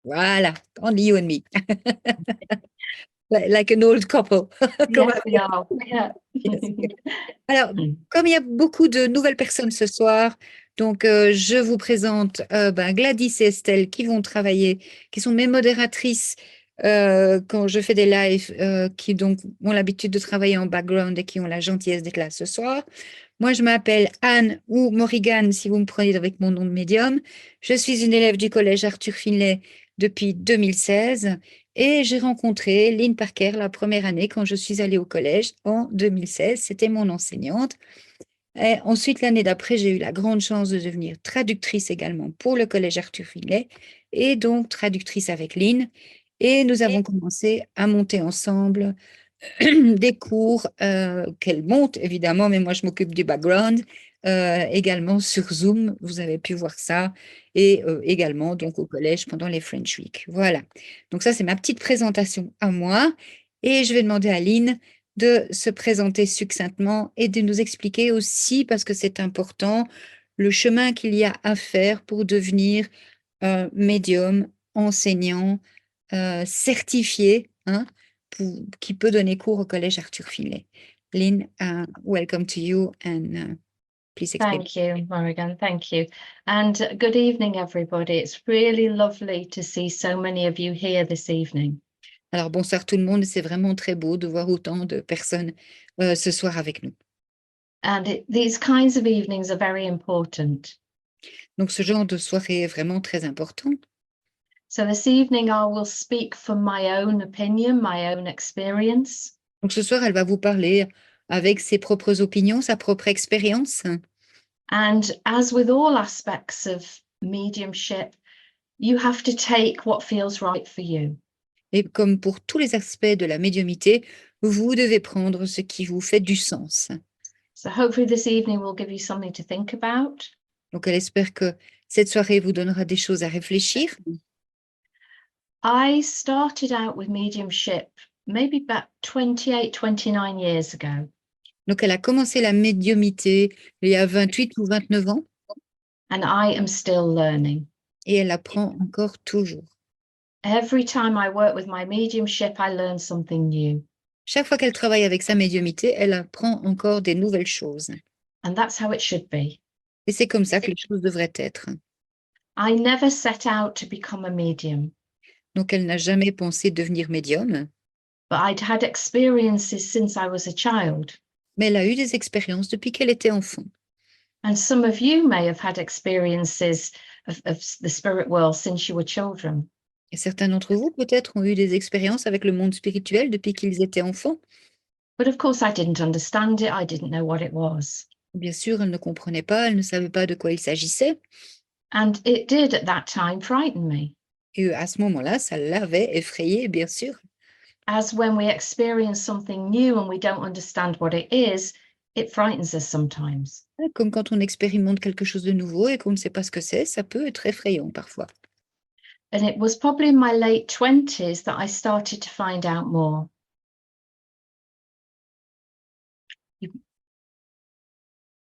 Voilà, only you and me. Like an old couple. Comme Yes, we are. Yeah. Yes. Alors, comme il y a beaucoup de nouvelles personnes ce soir, donc je vous présente Gladys et Estelle qui vont travailler, qui sont mes modératrices quand je fais des lives, qui donc ont l'habitude de travailler en background et qui ont la gentillesse d'être là ce soir. Moi, je m'appelle Anne ou Morrigan, si vous me prenez avec mon nom de médium. Je suis une élève du collège Arthur Finlay depuis 2016 et j'ai rencontré Lynn Parker la première année quand je suis allée au collège en 2016. C'était mon enseignante. Et ensuite, l'année d'après, j'ai eu la grande chance de devenir traductrice également pour le collège Arthur Finlay et donc traductrice avec Lynn. Et nous avons commencé à monter ensemble des cours qu'elle monte évidemment, mais moi je m'occupe du background également sur Zoom. Vous avez pu voir ça et également donc au collège pendant les French Week. Voilà. Donc ça c'est ma petite présentation à moi et je vais demander à Lynn de se présenter succinctement et de nous expliquer aussi parce que c'est important le chemin qu'il y a à faire pour devenir médium, enseignant, certifié, hein, qui peut donner cours au collège Arthur Finlay. Lynn, welcome to you and please explain. Thank you, Morrigan. Thank you. And good evening, everybody. It's really lovely to see so many of you here this evening. Alors, bonsoir tout le monde. C'est vraiment très beau de voir autant de personnes ce soir avec nous. And these kinds of evenings are very important. Donc, ce genre de soirée est vraiment très important. So this evening, I will speak from my own opinion, my own experience. Donc, ce soir, elle va vous parler avec ses propres opinions, sa propre expérience. And as with all aspects of mediumship, you have to take what feels right for you. Et comme pour tous les aspects de la médiumité, vous devez prendre ce qui vous fait du sens. So hopefully this evening will give you something to think about. Donc, elle espère que cette soirée vous donnera des choses à réfléchir. I started out with mediumship maybe about 28, 29 years ago. Donc, elle a commencé la médiumité il y a 28 ou 29 ans And I am still learning. et elle apprend encore toujours. Every time I work with my mediumship, I learn something new. Chaque fois qu'elle travaille avec sa médiumité, elle apprend encore des nouvelles choses. And that's how it should be. Et c'est comme ça que les choses devraient être. I never set out to become a medium, Donc, elle n'a jamais pensé devenir médium, but I'd had experiences since I was a child. mais elle a eu des expériences depuis qu'elle était enfant. And some of you may have had experiences of the spirit world since you were children. Et certains d'entre vous, peut-être, ont eu des expériences avec le monde spirituel depuis qu'ils étaient enfants. But of course, I didn't understand it. I didn't know what it was. Bien sûr, elle ne comprenait pas, elle ne savait pas de quoi il s'agissait. And it did at that time frighten me. Et à ce moment-là, ça l'avait effrayée, bien sûr. As when we experience something new and we don't understand what it is, it frightens us sometimes. Comme quand on expérimente quelque chose de nouveau et qu'on ne sait pas ce que c'est, ça peut être effrayant parfois. And it was probably in my late 20s that I started to find out more.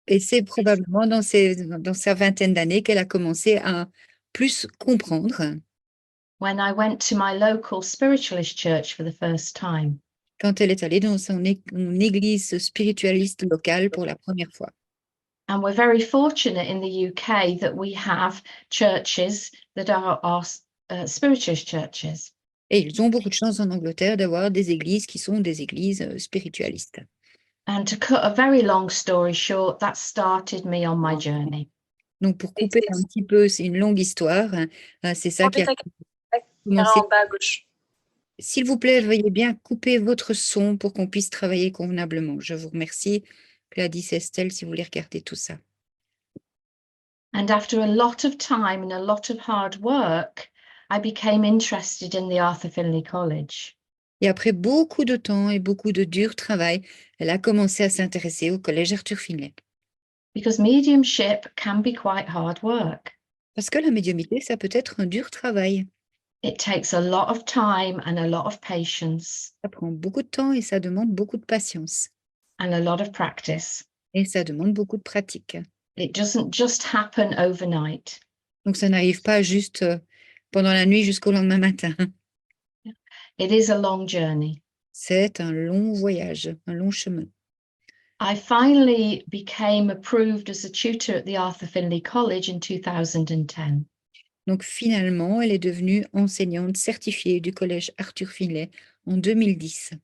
Et c'est probablement dans sa vingtaine d'années qu'elle a commencé à plus comprendre When I went to my local spiritualist church for the first time. quand elle est allée dans son église spiritualiste locale pour la première fois. And we're very fortunate in the UK that we have churches that are our spiritualist churches. Et ils ont beaucoup de chance en Angleterre d'avoir des églises qui sont des églises spiritualistes. And to cut a very long story short, that started me on my journey. Donc, pour couper un petit peu, c'est une longue histoire. C'est ça qui a commencé. En bas à gauche. S'il vous plaît, veuillez bien couper votre son pour qu'on puisse travailler convenablement. Je vous remercie. Gladys et Estelle, si vous voulez regarder tout ça. And after a lot of time and a lot of hard work, I became interested in the Arthur Finlay College. Et après beaucoup de temps et beaucoup de dur travail, elle a commencé à s'intéresser au collège Arthur Finlay. Because mediumship can be quite hard work. Parce que la médiumité, ça peut être un dur travail. It takes a lot of time and a lot of patience. Ça prend beaucoup de temps et ça demande beaucoup de patience. And a lot of practice. Et ça demande beaucoup de pratique. It doesn't just happen overnight. Donc, ça n'arrive pas juste pendant la nuit jusqu'au lendemain matin. It is a long journey. C'est un long voyage, un long chemin. I finally became approved as a tutor at the Arthur Findlay College in 2010. Donc finalement, elle est devenue enseignante certifiée du collège Arthur Finlay en 2010.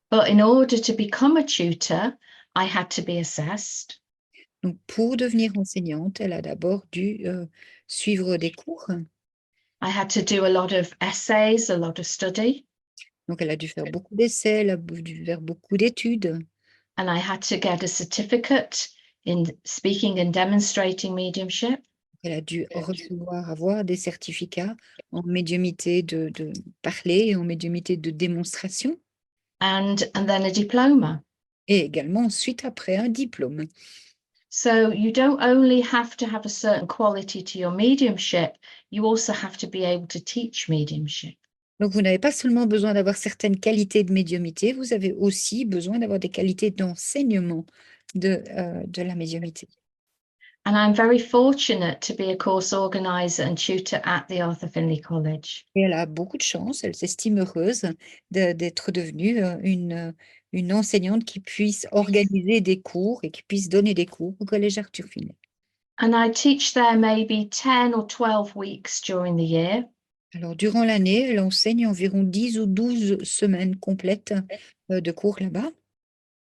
But in order to become a tutor, I had to be assessed. Donc pour devenir enseignante, elle a d'abord dû suivre des cours. I had to do a lot of essays, a lot of study, Donc elle a dû faire beaucoup d'essais, elle a dû faire beaucoup d'études. and I had to get a certificate in speaking and demonstrating mediumship. Elle a dû avoir des certificats en médiumnité de parler et en médiumité de démonstration. And then a diploma. Et également ensuite après un diplôme. So you don't only have to have a certain quality to your mediumship, you also have to be able to teach mediumship. Donc vous n'avez pas seulement besoin d'avoir certaines qualités de médiumité, vous avez aussi besoin d'avoir des qualités d'enseignement de la médiumité. And I'm very fortunate to be a course organizer and tutor at the Arthur Findlay College. Et elle a beaucoup de chance, elle s'estime heureuse d'être devenue une enseignante qui puisse organiser des cours et qui puisse donner des cours au collège Arthur Finlay. And I teach there maybe 10 or 12 weeks during the year. Alors, durant l'année, elle enseigne environ 10 ou 12 semaines complètes de cours là-bas.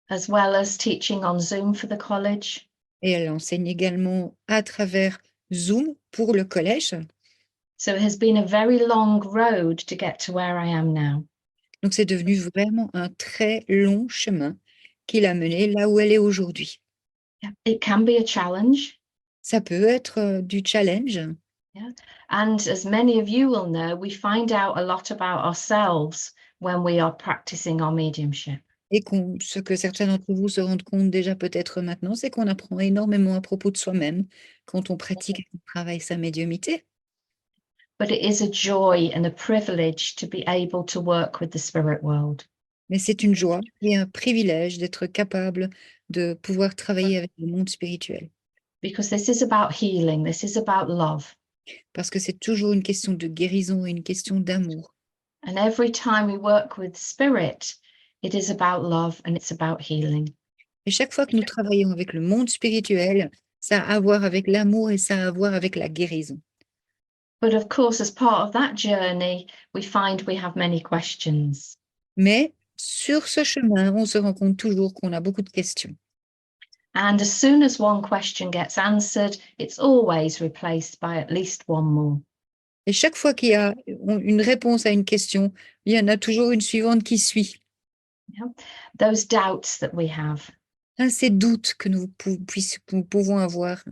As well as teaching on Zoom for the college. Et elle enseigne également à travers Zoom pour le collège. So it has been a very long road to get to where I am now. Donc, c'est devenu vraiment un très long chemin qui l'a menée là où elle est aujourd'hui. It can be a challenge. Ça peut être du challenge. Yeah. And as many of you will know, we find out a lot about ourselves when we are practicing our mediumship. Et ce que certains d'entre vous se rendent compte déjà peut-être maintenant, c'est qu'on apprend énormément à propos de soi-même quand on pratique et qu'on travaille sa médiumité. But it is a joy and a privilege to be able to work with the spirit world. Mais c'est une joie et un privilège d'être capable de pouvoir travailler avec le monde spirituel. Because this is about healing, this is about love. Parce que c'est toujours une question de guérison et une question d'amour. And every time we work with spirit, it is about love and it's about healing. Et chaque fois que nous travaillons avec le monde spirituel, ça a à voir avec l'amour et ça a à voir avec la guérison. But of course, as part of that journey, we find we have many questions. Mais sur ce chemin, on se rend compte toujours qu'on a beaucoup de questions. And as soon as one question gets answered, it's always replaced by at least one more. Et chaque fois qu'il y a une réponse à une question, il y en a toujours une suivante qui suit. Yeah? Those doubts that we have. Ces doutes que nous pouvons avoir.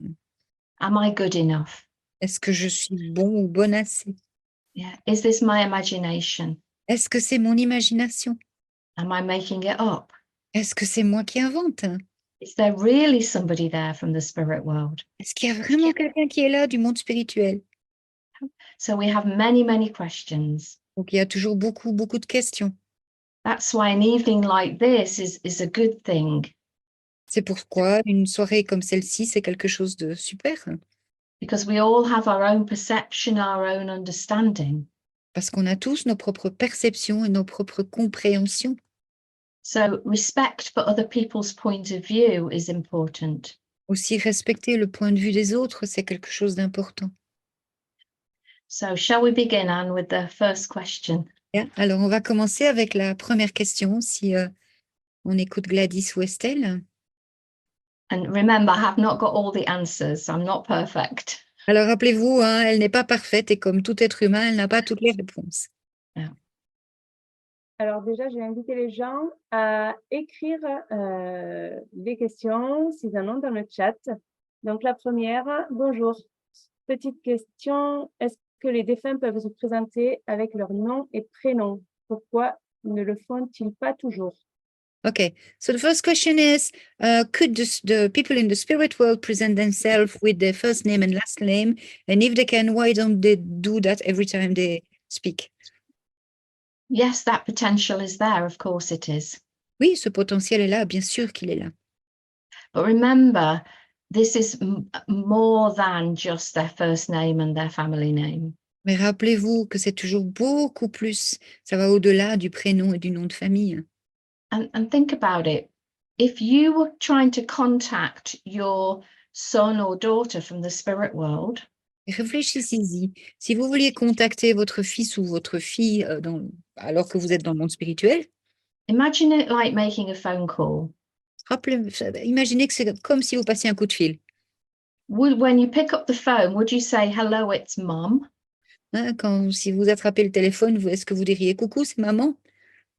Am I good enough? Est-ce que je suis bon ou bonne assez? Yeah. Is this my imagination? Est-ce que c'est mon imagination? Am I making it up? Est-ce que c'est moi qui invente? Is there really somebody there from the spirit world? Est-ce qu'il y a vraiment quelqu'un qui est là du monde spirituel? So we have many, many questions. Donc, il y a toujours beaucoup, beaucoup de questions. That's why an evening like this is a good thing. C'est pourquoi une soirée comme celle-ci, c'est quelque chose de super. Because we all have our own perception, our own understanding. Parce qu'on a tous nos propres perceptions et nos propres compréhensions. So respect for other people's point of view is important. Aussi, respecter le point de vue des autres, c'est quelque chose d'important. So shall we begin, Anne, with the first question? Bien. Alors, on va commencer avec la première question, si on écoute Gladys ou Estelle. And remember, I have not got all the answers. I'm not perfect. Alors, rappelez-vous, hein, elle n'est pas parfaite et comme tout être humain, elle n'a pas toutes les réponses. Alors déjà, j'ai invité les gens à écrire des questions, s'ils en ont dans le chat. Donc la première, bonjour. Petite question, est-ce que les défunts peuvent se présenter avec leur nom et prénom? Pourquoi ne le font-ils pas toujours? Okay, so the first question is, could the people in the spirit world present themselves with their first name and last name? And if they can, why don't they do that every time they speak? Yes, that potential is there. Of course it is. Oui, ce potentiel est là, bien sûr qu'il est là. But remember, this is more than just their first name and their family name. Mais rappelez-vous que c'est toujours beaucoup plus. Ça va au-delà du prénom et du nom de famille. And think about it. If you were trying to contact your son or daughter from the spirit world, Et réfléchissez-y. Si vous vouliez contacter votre fils ou votre fille alors que vous êtes dans le monde spirituel, imagine it like making a phone call. Imaginez que c'est comme si vous passiez un coup de fil. When you pick up the phone, would you say, hello, it's mom? Hein, si vous attrapez le téléphone, est-ce que vous diriez coucou, c'est maman?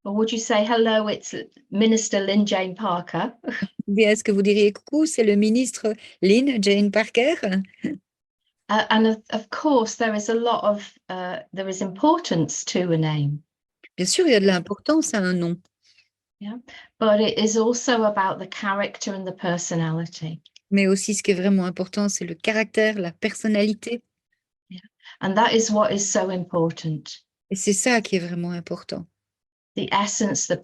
Or would you say, hello, it's Minister Lynn Parker? Ou bien est-ce que vous diriez coucou, c'est le ministre Lynn Parker? And of course, there is there is importance to a name. Bien sûr, il y a de l'importance à un nom, Yeah, but it is also about the character and the personality. mais aussi ce qui est vraiment important, c'est le caractère, la personnalité. And that is what is so important. Et c'est ça qui est vraiment important. The essence, the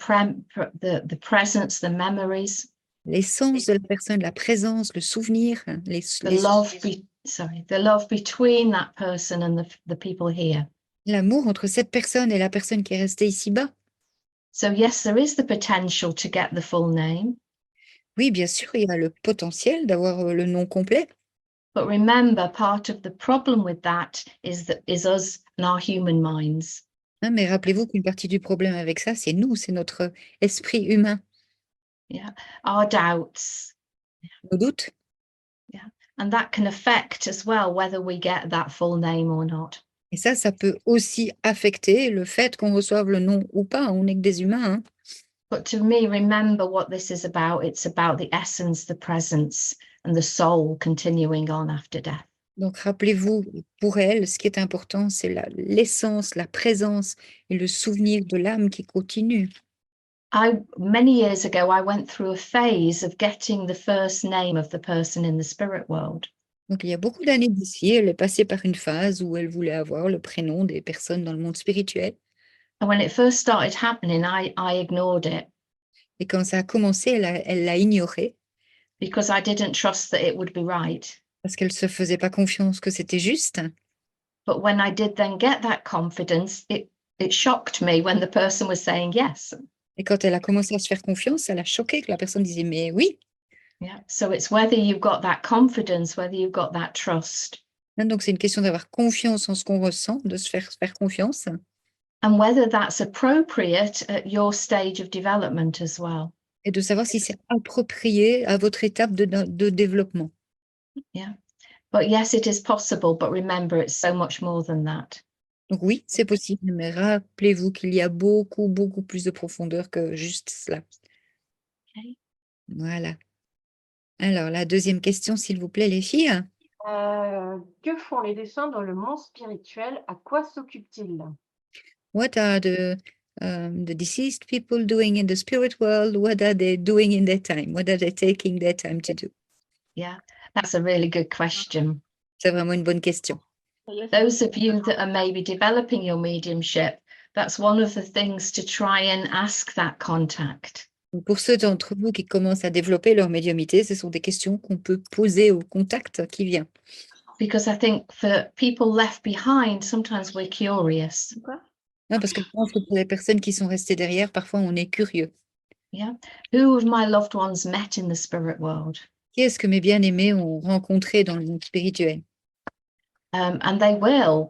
presence, the memories, L'essence de la personne, la présence, le souvenir, the love between that person and the people here. l'amour entre cette personne et la personne qui est restée ici-bas. So yes, there is the potential to get the full name. Oui, bien sûr, il y a le potentiel d'avoir le nom complet. But remember, part of the problem with that is us and our human minds. Hein, mais rappelez-vous qu'une partie du problème avec ça, c'est nous, c'est notre esprit humain. Yeah, our doubts. Nos doutes. Yeah, and that can affect as well whether we get that full name or not. Et ça peut aussi affecter le fait qu'on reçoive le nom ou pas. On n'est que des humains. Hein. But to me, remember what this is about. It's about the essence, the presence, and the soul continuing on after death. Donc, rappelez-vous, pour elle, ce qui est important, c'est l'essence, la présence et le souvenir de l'âme qui continue. Many years ago, I went through a phase of getting the first name of the person in the spirit world. Donc, il y a beaucoup d'années d'ici, elle est passée par une phase où elle voulait avoir le prénom des personnes dans le monde spirituel. And when it first started happening, I ignored it. Et quand ça a commencé, elle l'a ignoré. Because I didn't trust that it would be right. Parce qu'elle ne se faisait pas confiance que c'était juste. But when I did then get that confidence, it shocked me when the person was saying yes. Et quand elle a commencé à se faire confiance, ça l'a choqué que la personne disait « mais oui ». Yeah. So it's whether you've got that confidence, whether you've got that trust. Donc, c'est une question d'avoir confiance en ce qu'on ressent, de se faire confiance. And whether that's appropriate at your stage of development as well. Et de savoir si c'est approprié à votre étape de développement. Yeah. But yes, it is possible, but remember, it's so much more than that. Donc oui, c'est possible, mais rappelez-vous qu'il y a beaucoup, beaucoup plus de profondeur que juste cela. Okay. Voilà. Alors, la deuxième question, s'il vous plaît, les filles. Que font les défunts dans le monde spirituel? À quoi s'occupent-ils? What are the deceased people doing in the spirit world? What are they doing in their time? What are they taking their time to do? Yeah, that's a really good question. C'est vraiment une bonne question. Those of you that are maybe developing your mediumship, that's one of the things to try and ask that contact. Pour ceux d'entre vous qui commencent à développer leur médiumnité, ce sont des questions qu'on peut poser au contact qui vient. Because I think for people left behind, sometimes we're curious. Non, parce que je pense que pour les personnes qui sont restées derrière, parfois on est curieux. Yeah. Who of my loved ones met in the spirit world? Qui est-ce que mes bien-aimés ont rencontré dans le monde spirituel? And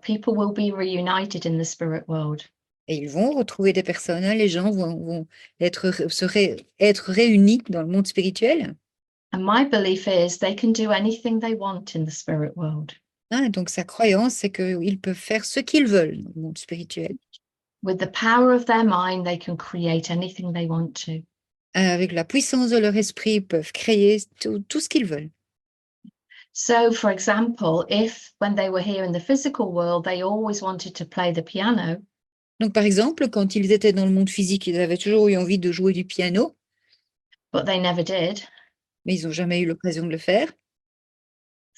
people will be reunited in the spirit world. Et ils vont retrouver des personnes, hein, les gens vont être réunis dans le monde spirituel. And my belief is they can do anything they want in the spirit world. Hein, donc sa croyance, c'est qu'ils peuvent faire ce qu'ils veulent dans le monde spirituel. With the power of their mind, they can create anything they want to. Avec la puissance de leur esprit, ils peuvent créer tout ce qu'ils veulent. So, for example, if when they were here in the physical world, they always wanted to play the piano. Donc, par exemple, quand ils étaient dans le monde physique, ils avaient toujours eu envie de jouer du piano, But they never did. mais ils n'ont jamais eu l'occasion de le faire.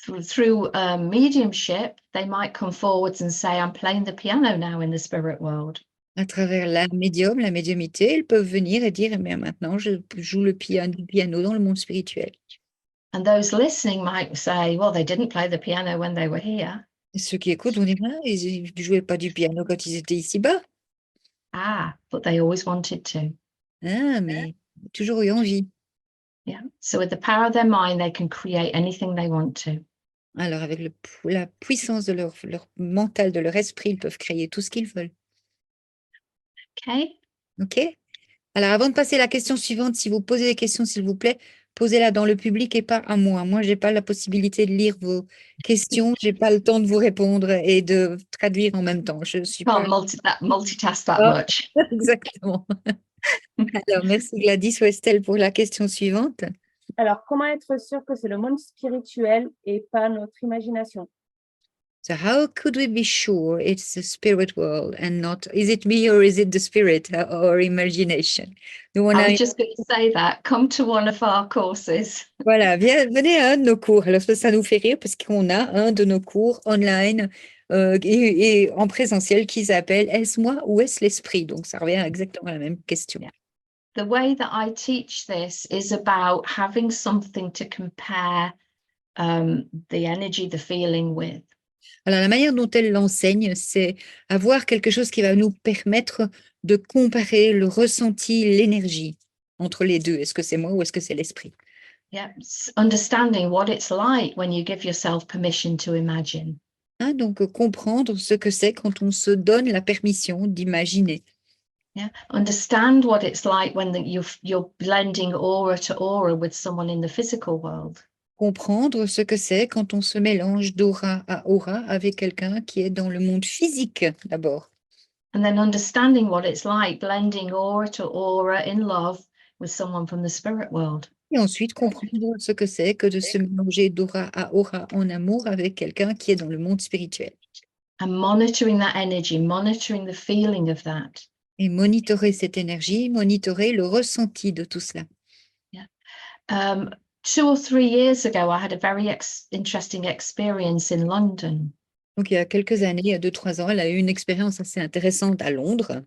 Through mediumship, they might come forwards and say, I'm playing the piano now in the spirit world. À travers la médiumité, ils peuvent venir et dire, mais maintenant, je joue du piano dans le monde spirituel. And those listening might say, well, they didn't play the piano when they were here. Et ceux qui écoutent vont dire, ah, ils ne jouaient pas du piano quand ils étaient ici-bas. Ah, but they always wanted to. Ah, mais toujours eu envie. Yeah. So with the power of their mind, they can create anything they want to. Alors, avec la puissance de leur mental, de leur esprit, ils peuvent créer tout ce qu'ils veulent. Okay. OK? Alors, avant de passer à la question suivante, si vous posez des questions, s'il vous plaît, posez-la dans le public et pas à moi. Moi, je n'ai pas la possibilité de lire vos questions. Je n'ai pas le temps de vous répondre et de traduire en même temps. Je ne suis pas... Can't multitask that Ah, much. exactement. Alors, merci Gladys ou Estelle pour la question suivante. Alors, comment être sûr que c'est le monde spirituel et pas notre imagination? So how could we be sure it's the spirit world and not, is it me or is it the spirit or imagination? Nous, on I a was just going to say that. Come to one of our courses. Voilà, venez à un de nos cours. Alors, ça nous fait rire parce qu'on a un de nos cours online et en présentiel qui s'appelle Est-ce moi ou est-ce l'esprit? Donc, ça revient exactement à la même question. Yeah. The way that I teach this is about having something to compare the energy, the feeling with. Alors, la manière dont elle l'enseigne, c'est avoir quelque chose qui va nous permettre de comparer le ressenti, l'énergie entre les deux. Est-ce que c'est moi ou est-ce que c'est l'esprit? Yeah, understanding what it's like when you give yourself permission to imagine. Hein, donc, comprendre ce que c'est quand on se donne la permission d'imaginer. Yeah, understand what it's like when you're blending aura to aura with someone in the physical world. Comprendre ce que c'est quand on se mélange d'aura à aura avec quelqu'un qui est dans le monde physique d'abord. And then understanding what it's like blending aura to aura in love with someone from the spirit world. Et ensuite comprendre ce que c'est que de se mélanger d'aura à aura en amour avec quelqu'un qui est dans le monde spirituel. And monitoring that energy, monitoring the feeling of that. Et monitorer cette énergie, monitorer le ressenti de tout cela. Yeah. 2 or 3 years ago, I had a very interesting experience in London. Donc il y a quelques années, il y a 2-3 ans, elle a eu une expérience assez intéressante à Londres,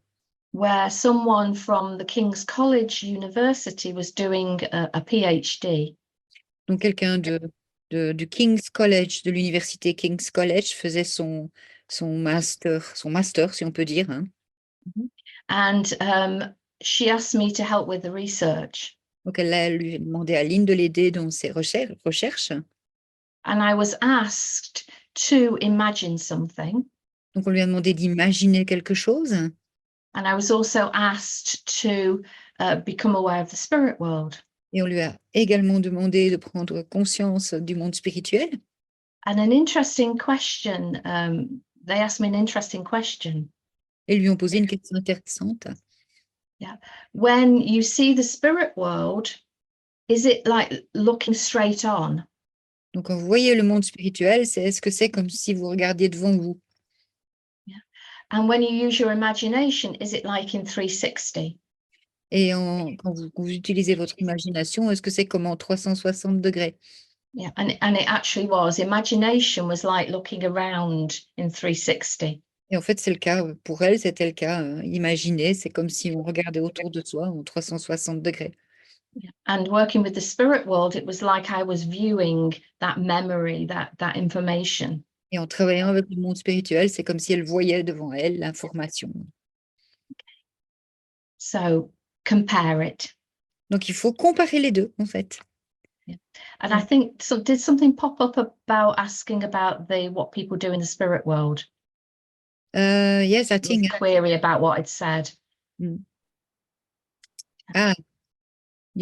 where someone from the King's College University was doing a PhD. donc quelqu'un du King's College, de l'université King's College, faisait son master, si on peut dire, hein. And she asked me to help with the research. Donc, elle lui a demandé à Lynn de l'aider dans ses recherches. And I was asked to imagine something. Donc, on lui a demandé d'imaginer quelque chose. And I was also asked to become aware of the spirit world. Et on lui a également demandé de prendre conscience du monde spirituel. And an interesting question, they asked me an interesting question. Et lui ont posé une question intéressante. Yeah. When you see the spirit world, is it like looking straight on? Donc, quand vous voyez le monde spirituel, est-ce que c'est comme si vous regardiez devant vous? Yeah. And when you use your imagination, is it like in 360? Et quand vous utilisez votre imagination, est-ce que c'est comme en 360 degrés? Yeah, and it actually was. Imagination was like looking around in 360. Et en fait, c'est le cas, pour elle, c'était le cas. Imaginer, c'est comme si on regardait autour de soi en 360 degrés. Yeah. And working with the spirit world, it was like I was viewing that memory, that information. Et en travaillant avec le monde spirituel, c'est comme si elle voyait devant elle l'information. So compare it. Donc, il faut comparer les deux, en fait. Yeah. And I think, so did something pop up about asking about what people do in the spirit world? Yes, I think. A query about what I'd said. You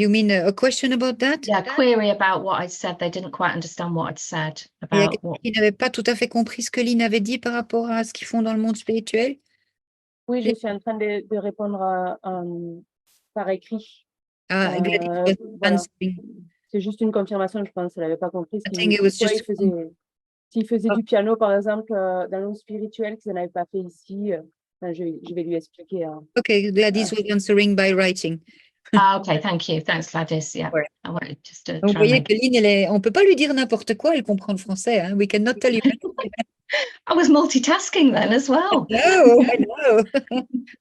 mean a question about that? Yeah, query about what I'd said. They didn't quite understand what I'd said Il y a about quelqu'un what. qui n'avait pas tout à fait compris ce que Lynn avait dit par rapport à ce qu'ils font dans le monde spirituel. Oui, je suis en train de répondre par écrit. Gladys was Voilà. answering. C'est juste une confirmation, je pense. Elle n'avait pas compris I think it was just. S'il faisait Oh. du piano, par exemple, dans le monde spirituel, qu'ils n'avaient pas fait ici, je vais lui expliquer. Okay, Gladys was answering by writing. Okay, thank you. Thanks, Gladys. Yeah, Ouais. I wanted just to Donc, vous try and voyez make. que Lynn, on ne peut pas lui dire n'importe quoi, elle comprend le français. Hein? We cannot tell you. I was multitasking then as well. I know.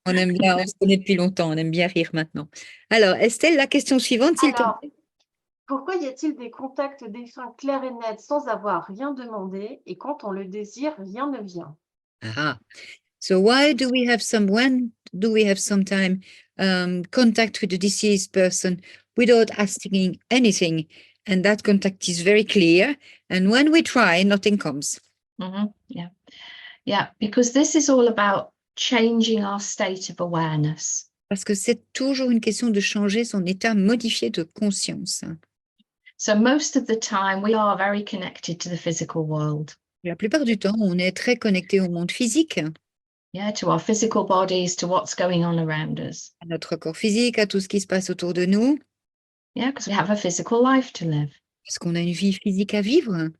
On aime bien, on se connaît depuis longtemps, on aime bien rire maintenant. Alors, Estelle, la question suivante, s'il te plaît. Pourquoi y a-t-il des contacts défunts clairs et nets sans avoir rien demandé et quand on le désire, rien ne vient? Ah. So when do we have sometime contact with the deceased person without asking anything? And that contact is very clear. And when we try, nothing comes. Yeah. Yeah, because this is all about changing our state of awareness. Parce que c'est toujours une question de changer son état modifié de conscience. So most of the time we are very connected to the physical world. La plupart du temps, on est très connecté au monde physique, Yeah, to our physical bodies, to what's going on around us. à notre corps physique, à tout ce qui se passe autour de nous, Yeah, because we have a physical life to live. parce qu'on a une vie physique à vivre.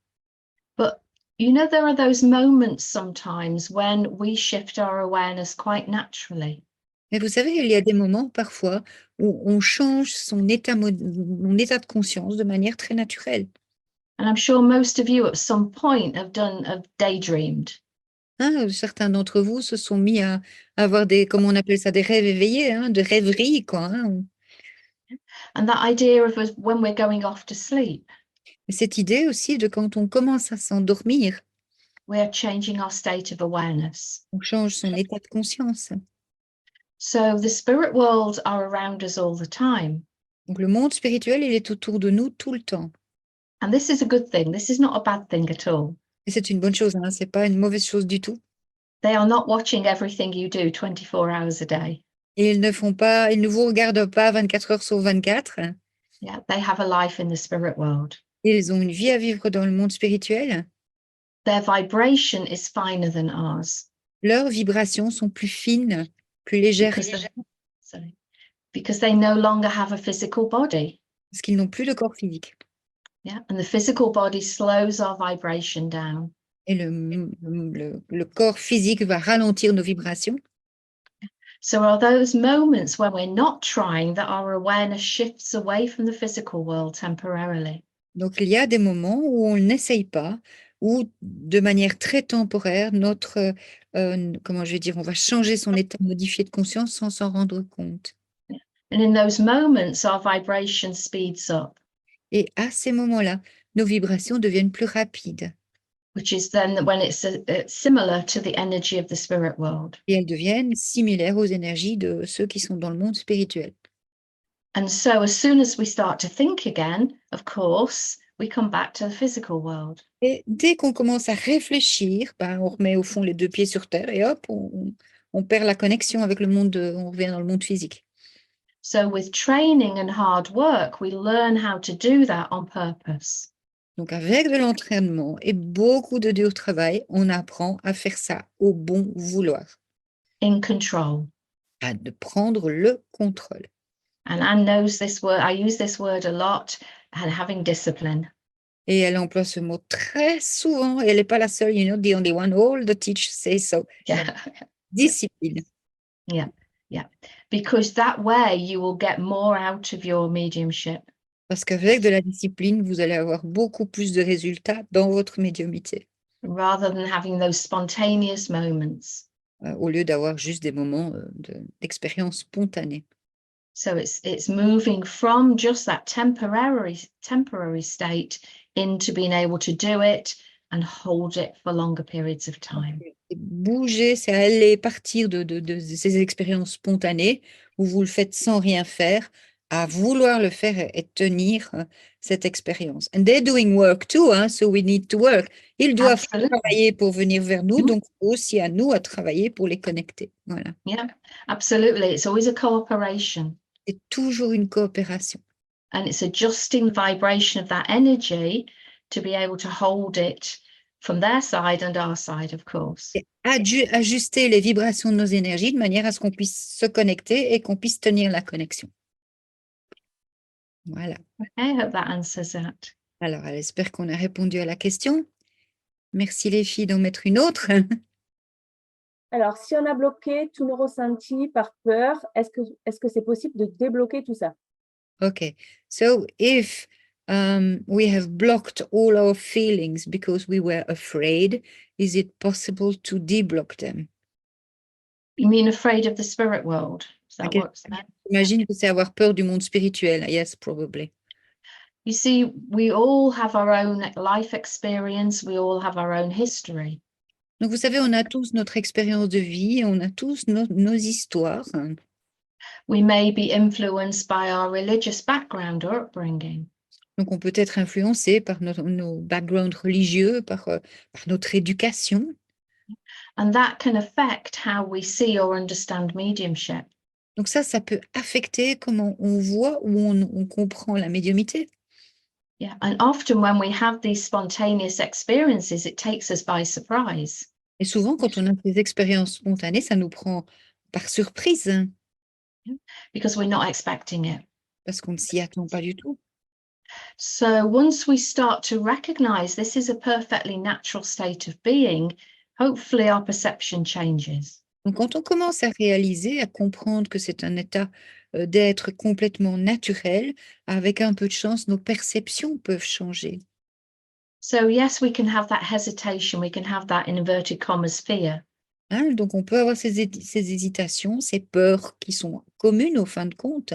But you know, there are those moments sometimes when we shift our awareness quite naturally. Mais vous savez, il y a des moments parfois où on change son état de conscience de manière très naturelle. And I'm sure most of you at some point have daydreamed. Hein, certains d'entre vous se sont mis à avoir des, comment on appelle ça, des rêves éveillés, hein, de rêveries, quoi. Hein. And that idea of us when we're going off to sleep, Et cette idée aussi de quand on commence à s'endormir, we are changing our state of awareness. on change son état de conscience. So the spirit worlds are around us all the time. Donc le monde spirituel, il est autour de nous tout le temps. And this is a good thing. This is not a bad thing at all. Et c'est une bonne chose, hein, c'est pas une mauvaise chose du tout. They are not watching everything you do 24 hours a day. Et ils ne vous regardent pas 24 heures sur 24. Yeah, they have a life in the spirit world. Ils ont une vie à vivre dans le monde spirituel. Their vibration is finer than ours. Leurs vibrations sont plus fines, plus légères, because they no longer have a physical body. parce qu'ils n'ont plus de corps physique. Yeah, and the physical body slows our vibration down. Et le corps physique va ralentir nos vibrations. So are those moments when we're not trying that our awareness shifts away from the physical world temporarily. Donc, il y a des moments où on n'essaye pas, ou de manière très temporaire, comment je vais dire, on va changer son état modifié de conscience sans s'en rendre compte. And in those moments, our vibration speeds up. Et à ces moments-là, nos vibrations deviennent plus rapides. Which is then when it's similar to the energy of the spirit world. Et elles deviennent similaires aux énergies de ceux qui sont dans le monde spirituel. And so as soon as we start to think again, of course, we come back to the physical world. Et dès qu'on commence à réfléchir, on remet au fond les deux pieds sur terre et hop, on perd la connexion avec le monde, on revient dans le monde physique. So with training and hard work, we learn how to do that on purpose. Donc avec de l'entraînement et beaucoup de dur travail, on apprend à faire ça au bon vouloir. In control. À de prendre le contrôle. And Anne knows this word, I use this word a lot, and having discipline. Et elle emploie ce mot très souvent, et elle n'est pas la seule, the only one, all the teachers say so. Yeah. Discipline. Yeah, yeah. Because that way you will get more out of your mediumship. Parce qu'avec de la discipline, vous allez avoir beaucoup plus de résultats dans votre médiumnité. Rather than having those spontaneous moments. Au lieu d'avoir juste des moments d'expérience spontanée. So it's moving from just that temporary state into being able to do it and hold it for longer periods of time. Et bouger, c'est aller partir de ces expériences spontanées où vous le faites sans rien faire, à vouloir le faire et tenir cette expérience. And they're doing work too, hein, so we need to work. Ils doivent travailler pour venir vers nous, donc aussi à nous à travailler pour les connecter. Voilà. Yeah, absolutely. It's always a cooperation. C'est toujours une coopération. And it's adjusting the vibration of that energy to be able to hold it from their side and our side, of course. Et ajuster les vibrations de nos énergies de manière à ce qu'on puisse se connecter et qu'on puisse tenir la connexion. Voilà. I hope that answers that. Alors, elle espère qu'on a répondu à la question. Merci les filles d'en mettre une autre. Alors, si on a bloqué tous nos ressentis par peur, est-ce que c'est possible de débloquer tout ça? Okay, so if we have blocked all our feelings because we were afraid, is it possible to deblock them? You mean afraid of the spirit world? Is that Okay. what's that? J'imagine que c'est avoir peur du monde spirituel. Yes, probably. You see, we all have our own life experience, we all have our own history. Donc, vous savez, on a tous notre expérience de vie, on a tous nos histoires. We may be influenced by our religious background or upbringing. Donc, on peut être influencé par nos backgrounds religieux, par notre éducation. And that can affect how we see or understand mediumship. Donc ça peut affecter comment on voit ou on comprend la médiumnité. Yeah, and often when we have these spontaneous experiences, it takes us by surprise. Et souvent, quand on a des expériences spontanées, ça nous prend par surprise, hein, Because we're not expecting it. parce qu'on ne s'y attend pas du tout. So once we start to recognize this is a perfectly natural state of being, hopefully our perception changes. Donc, quand on commence à réaliser, à comprendre que c'est un état d'être complètement naturel, avec un peu de chance, nos perceptions peuvent changer. So yes, we can have that hesitation, we can have that in inverted commas fear. Hein, donc, on peut avoir ces hésitations, ces peurs qui sont communes au fin de compte.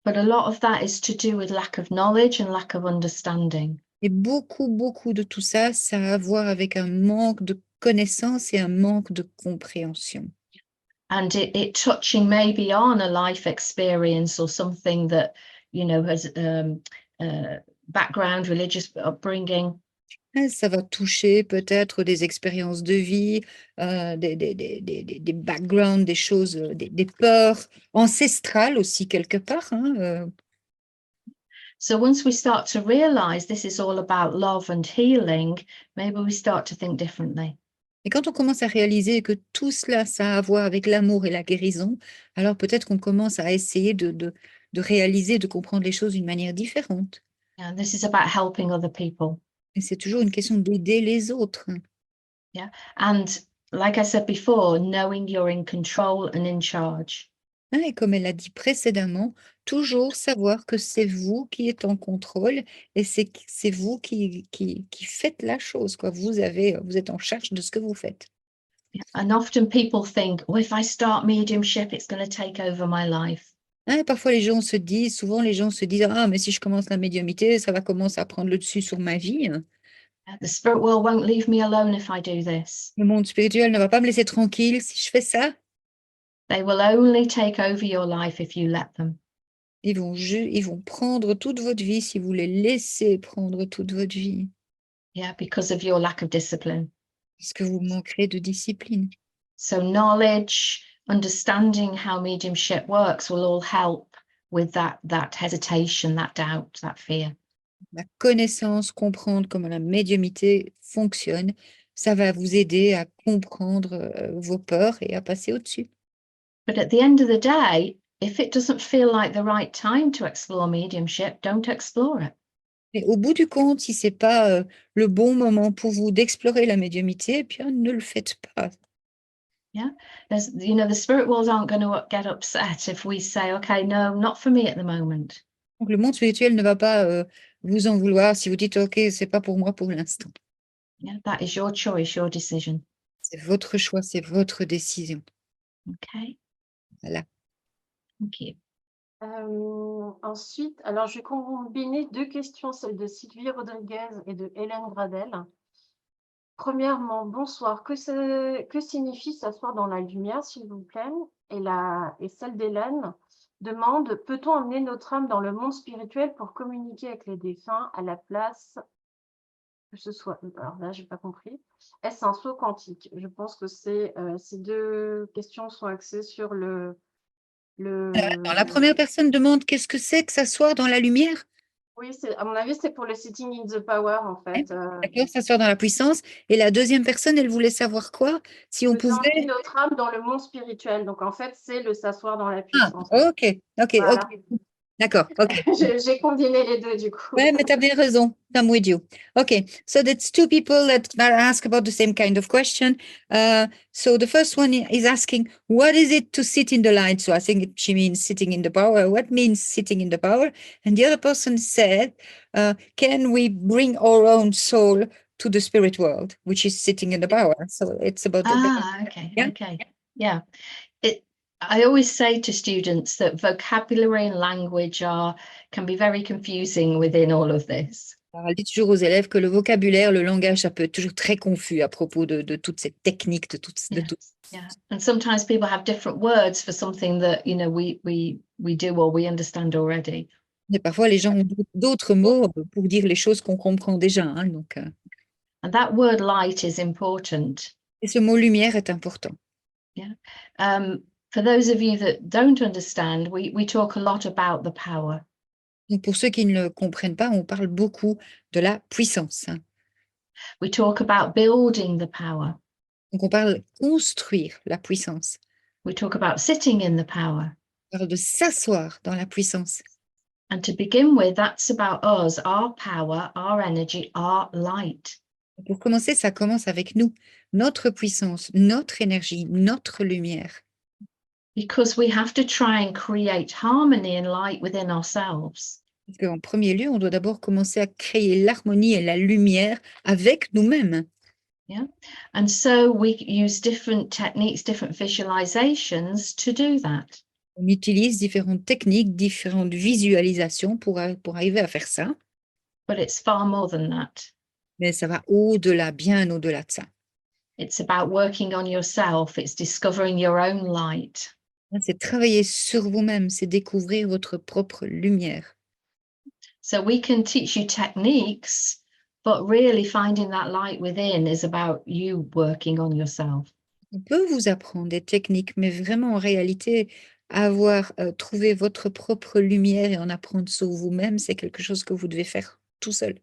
But a lot of that is to do with lack of knowledge and lack of understanding. Et beaucoup de tout ça, ça a à voir avec un manque de connaissance et un manque de compréhension. And it touching maybe on a life experience or something that, you know, has background, religious upbringing. Ça va toucher peut-être des expériences de vie, des backgrounds, des choses, des peurs ancestrales aussi quelque part. Hein, So once we start to realize this is all about love and healing, maybe we start to think differently. Et quand on commence à réaliser que tout cela, ça a à voir avec l'amour et la guérison, alors peut-être qu'on commence à essayer de réaliser, de comprendre les choses d'une manière différente. And this is about helping other people. Et c'est toujours une question d'aider les autres. And like I said before, knowing you're in control and in charge. Hein, et comme elle l'a dit précédemment, toujours savoir que c'est vous qui êtes en contrôle et c'est vous qui faites la chose, quoi. Vous êtes en charge de ce que vous faites. And often people think, oh, if I start mediumship, it's going to take over my life. Hein, et parfois souvent les gens se disent, ah, mais si je commence la médiumnité, ça va commencer à prendre le dessus sur ma vie. The spirit world won't leave me alone if I do this. Le monde spirituel ne va pas me laisser tranquille si je fais ça. They will only take over your life if you let them. Ils vont prendre toute votre vie si vous les laissez prendre toute votre vie. Yeah, because of your lack of discipline. Parce que vous manquerez de discipline. So knowledge, understanding how mediumship works will all help with that hesitation, that doubt, that fear. La connaissance, comprendre comment la médiumité fonctionne, ça va vous aider à comprendre vos peurs et à passer au-dessus. But at the end of the day, if it doesn't feel like the right time to explore mediumship, don't explore it. Et au bout du compte, si ce n'est pas le bon moment pour vous d'explorer la médiumité, eh bien, ne le faites pas. Yeah, the spirit worlds aren't going to get upset if we say, okay, no, not for me at the moment. Donc, le monde spirituel ne va pas vous en vouloir si vous dites, OK, ce n'est pas pour moi pour l'instant. Yeah, that is your choice, your decision. C'est votre choix, c'est votre décision. Okay. Voilà. Thank you. Ensuite, alors je vais combiner deux questions, celle de Sylvie Rodriguez et de Hélène Gradel. Premièrement, bonsoir. Que signifie s'asseoir dans la lumière, s'il vous plaît? Et celle d'Hélène demande, peut-on emmener notre âme dans le monde spirituel pour communiquer avec les défunts à la place que ce soit... Alors là, je n'ai pas compris. Est-ce un saut quantique? Je pense que ces deux questions sont axées sur Alors, la première personne demande qu'est-ce que c'est que s'asseoir dans la lumière? Oui, à mon avis, c'est pour le sitting in the power, en fait. D'accord, s'asseoir dans la puissance. Et la deuxième personne, elle voulait savoir quoi? Si on Peut-on emmener pouvait... notre âme dans le monde spirituel. Donc, en fait, c'est le s'asseoir dans la Ah, puissance. OK. Voilà. D'accord, OK. J'ai combiné les deux, du coup. Ouais, mais tu as bien raison. I'm with you. Okay, so that's two people that ask about the same kind of question. So the first one is asking, what is it to sit in the light? So I think she means sitting in the power. What means sitting in the power? And the other person said, can we bring our own soul to the spirit world, which is sitting in the power? So it's about Okay, yeah? okay. Yeah. I always say to students that vocabulary and language can be very confusing within all of this. Alors, elle dit toujours aux élèves que le vocabulaire, le langage, ça peut être toujours très confus à propos de toute cette technique, de tout. Yeah, and sometimes people have different words for something that we do or we understand already. Mais parfois, les gens ont d'autres mots pour dire les choses qu'on comprend déjà. Hein, donc, And that word light is important. et ce mot lumière est important. For those of you that don't understand, we talk a lot about the power. Donc, pour ceux qui ne le comprennent pas, on parle beaucoup de la puissance. Hein. We talk about building the power. Donc, on parle construire la puissance. We talk about sitting in the power. On parle de s'asseoir dans la puissance. And to begin with, that's about us, our power, our energy, our light. Pour commencer, ça commence avec nous, notre puissance, notre énergie, notre lumière. Because we have to try and create harmony and light within ourselves. Parce qu'en premier lieu, on doit d'abord commencer à créer l'harmonie et la lumière avec nous-mêmes. Yeah. And so we use different techniques, different visualizations to do that. On utilise différentes techniques, différentes visualisations pour arriver à faire ça. But it's far more than that. Mais ça va au-delà, bien au-delà de ça. It's about working on yourself. It's discovering your own light. C'est travailler sur vous-même, c'est découvrir votre propre lumière. So we can teach you techniques, but really finding that light within is about you working on yourself. On peut vous apprendre des techniques, mais vraiment en réalité, avoir trouvé votre propre lumière et en apprendre sur vous-même, c'est quelque chose que vous devez faire tout seul.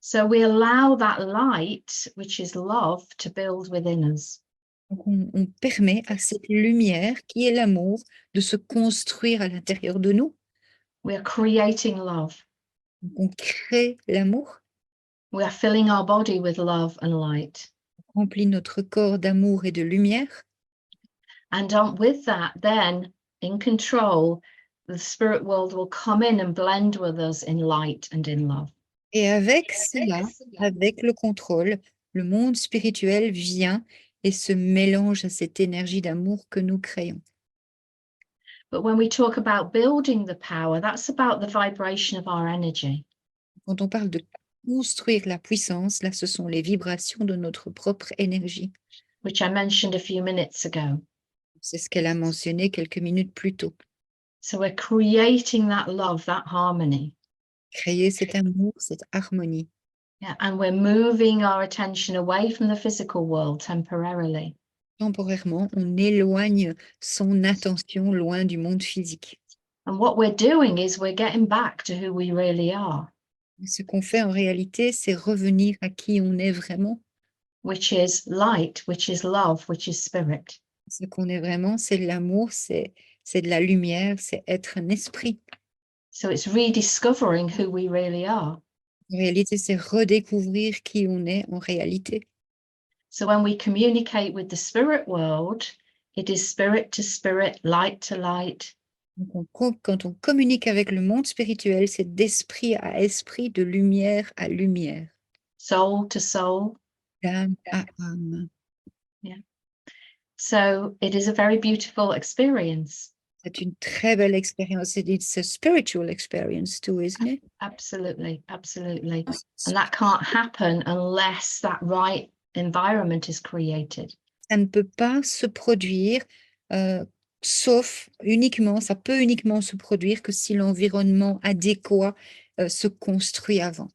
So we allow that light, which is love, to build within us. Donc on permet à cette lumière, qui est l'amour, de se construire à l'intérieur de nous. We are creating love. Donc on crée l'amour, We are filling our body with love and light. on remplit notre corps d'amour et de lumière. And with that, then, in control, the spirit world will come in and blend with us in light and in love. Et avec cela, avec le contrôle, le monde spirituel vient et se mélange à cette énergie d'amour que nous créons. But when we talk about building the power, that's about the vibration of our energy. Quand on parle de construire la puissance, là, ce sont les vibrations de notre propre énergie. Which I mentioned a few minutes ago. C'est ce qu'elle a mentionné quelques minutes plus tôt. So we're creating that love, that harmony. Créer cet amour, cette harmonie. Yeah, and we're moving our attention away from the physical world temporarily. Temporairement, on éloigne son attention loin du monde physique. And what we're doing is we're getting back to who we really are. Ce qu'on fait en réalité, c'est revenir à qui on est vraiment. Which is light, which is love, which is spirit. Ce qu'on est vraiment, c'est l'amour, c'est de la lumière, c'est être un esprit. So it's rediscovering who we really are. En réalité, c'est redécouvrir qui on est en réalité. So when we communicate with the spirit world, it is spirit to spirit, light to light. Donc quand on communique avec le monde spirituel, c'est d'esprit à esprit, de lumière à lumière. Soul to soul. D'âme à âme. Yeah. So it is a very beautiful experience. C'est une très belle expérience. It's a spiritual experience too, isn't it? Absolutely, absolutely. And that can't happen unless that right environment is created. Ça ne peut pas se produire, sauf uniquement, ça peut uniquement se produire que si l'environnement adéquat se construit avant.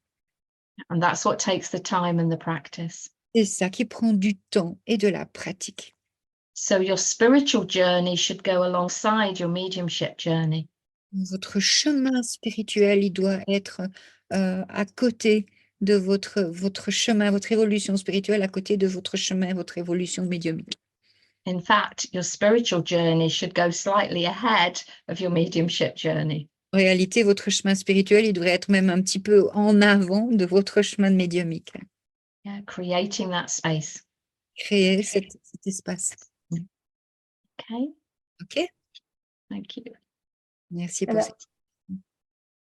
And that's what takes the time and the practice. C'est ça qui prend du temps et de la pratique. So your spiritual journey should go alongside your mediumship journey. Votre chemin spirituel, il doit être à côté de votre chemin, votre évolution spirituelle, à côté de votre chemin, votre évolution médiumnique. In fact, your spiritual journey should go slightly ahead of your mediumship journey. En réalité, votre chemin spirituel, il devrait être même un petit peu en avant de votre chemin médiumnique. Yeah, creating that space. Créer cet espace. Okay, OK? thank you. Merci pour Alors, ça.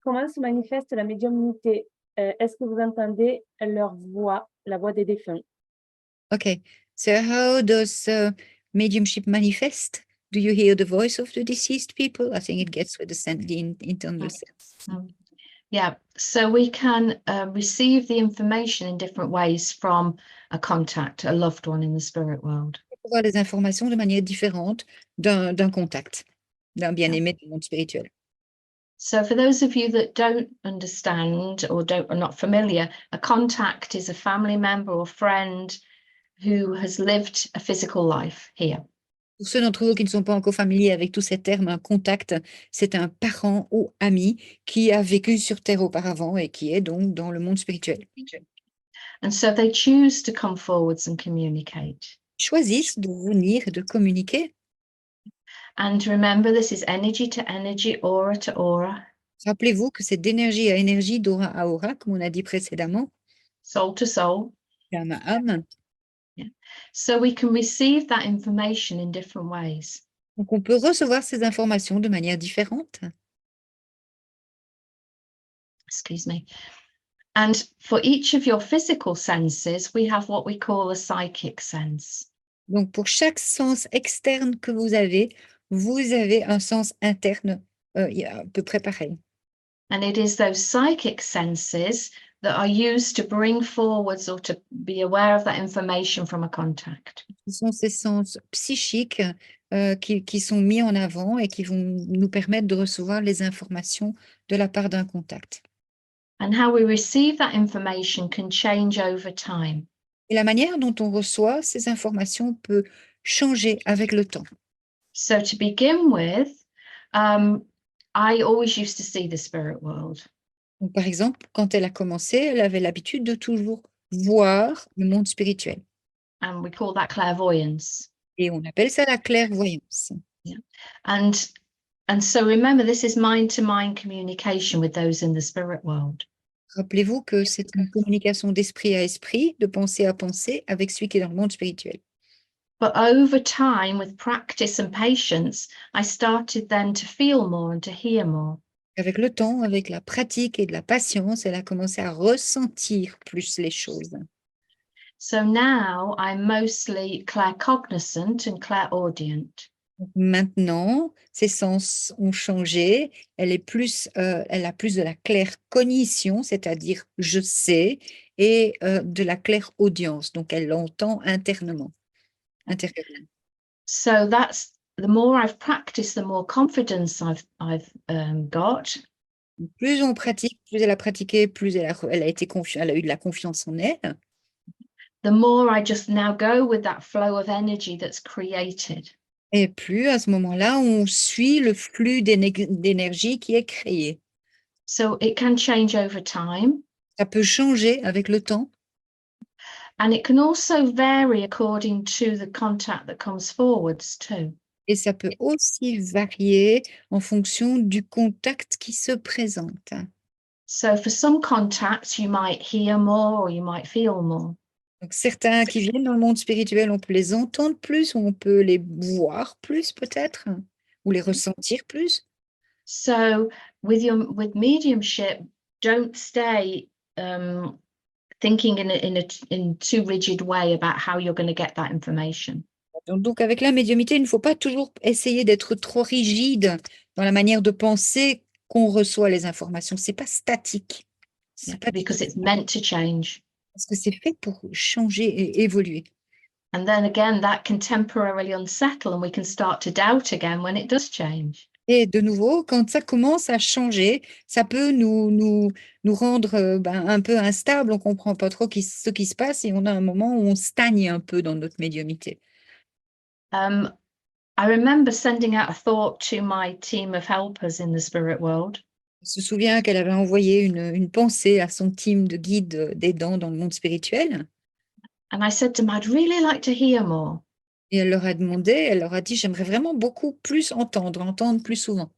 comment se manifeste la médiumnité? Est-ce que vous entendez leur voix, la voix des défunts? OK. So how does mediumship manifest? Do you hear the voice of the deceased people? I think it gets with the internal sense. Yeah, so we can receive the information in different ways from a contact, a loved one in the spirit world. On peut voir les informations de manière différente d'un contact, d'un bien-aimé du monde spirituel. So for those of you that don't understand or are not familiar, a contact is a family member or friend who has lived a physical life here. Pour ceux d'entre vous qui ne sont pas encore familiers avec tous ces termes, un contact, c'est un parent ou ami qui a vécu sur Terre auparavant et qui est donc dans le monde spirituel. And so they choose to come forwards and communicate. Ils choisissent de venir et de communiquer. And remember, this is energy to energy, aura to aura, Rappelez-vous que c'est d'énergie à énergie, d'aura à aura, comme on a dit précédemment, soul to soul. âme à âme. So we can receive that information in different ways. Donc on peut recevoir ces informations de manière différente. Excuse me. And for each of your physical senses, we have what we call a psychic sense. Donc pour chaque sens externe que vous avez un sens interne à peu près pareil. And it is those psychic senses that are used to bring forwards or to be aware of that information from a contact. Ce sont ces sens psychiques qui sont mis en avant et qui vont nous permettre de recevoir les informations de la part d'un contact. And how we receive that information can change over time. Et la manière dont on reçoit ces informations peut changer avec le temps. So to begin with, I always used to see the spirit world. Donc, par exemple, quand elle a commencé, elle avait l'habitude de toujours voir le monde spirituel. And we call that clairvoyance. Et on appelle ça la clairvoyance. And so remember, this is mind-to-mind communication with those in the spirit world. Rappelez-vous que c'est une communication d'esprit à esprit, de pensée à pensée, avec celui qui est dans le monde spirituel. But over time, with practice and patience, I started then to feel more and to hear more. Avec le temps, avec la pratique et de la patience, elle a commencé à ressentir plus les choses. So now I'm mostly claircognizant and clairaudient. Donc maintenant, ses sens ont changé. Elle a plus de la claire cognition, c'est-à-dire je sais, et de la claire audience. Donc elle l'entend intérieurement. So that's the more I've practiced, the more confidence I've got. Plus on pratique, plus elle a pratiqué, plus elle a eu de la confiance en elle. The more I just now go with that flow of energy that's created. Et plus à ce moment-là, on suit le flux d'énergie qui est créé. So it can change over time. Ça peut changer avec le temps. And it can also vary according to the contact that comes forwards too. Et ça peut aussi varier en fonction du contact qui se présente. So for some contacts, you might hear more or you might feel more. Donc certains qui viennent dans le monde spirituel, on peut les entendre plus, ou on peut les voir plus peut-être, ou les ressentir plus. So with mediumship, don't stay thinking in too rigid way about how you're going to get that information. Donc avec la médiumnité, il ne faut pas toujours essayer d'être trop rigide dans la manière de penser qu'on reçoit les informations. C'est pas statique. Because it's meant to change. Parce que c'est fait pour changer et évoluer. And then again, that can temporarily unsettle and we can start to doubt again when it does change. Et de nouveau, quand ça commence à changer, ça peut nous rendre un peu instables, on ne comprend pas trop ce qui se passe et on a un moment où on stagne un peu dans notre médiumnité. I remember sending out a thought to my team of helpers in the spirit world. Je me souviens qu'elle avait envoyé une pensée à son team de guides d'aidants dans le monde spirituel. And I said to them, I'd really like to hear more. Et elle leur a dit, j'aimerais vraiment beaucoup plus entendre plus souvent.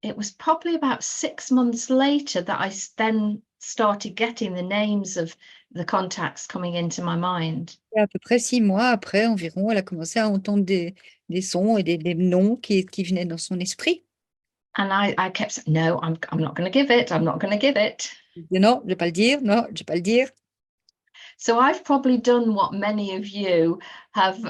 It was probably about 6 months later that I then started getting the names of the contacts coming into my mind. Et à peu près 6 mois après environ, elle a commencé à entendre des sons et des noms qui venaient dans son esprit. And I kept saying, no, I'm not going to give it. I'm not going to give it. Non, je ne vais pas le dire. Non, je ne vais pas le dire. So I've probably done what many of you have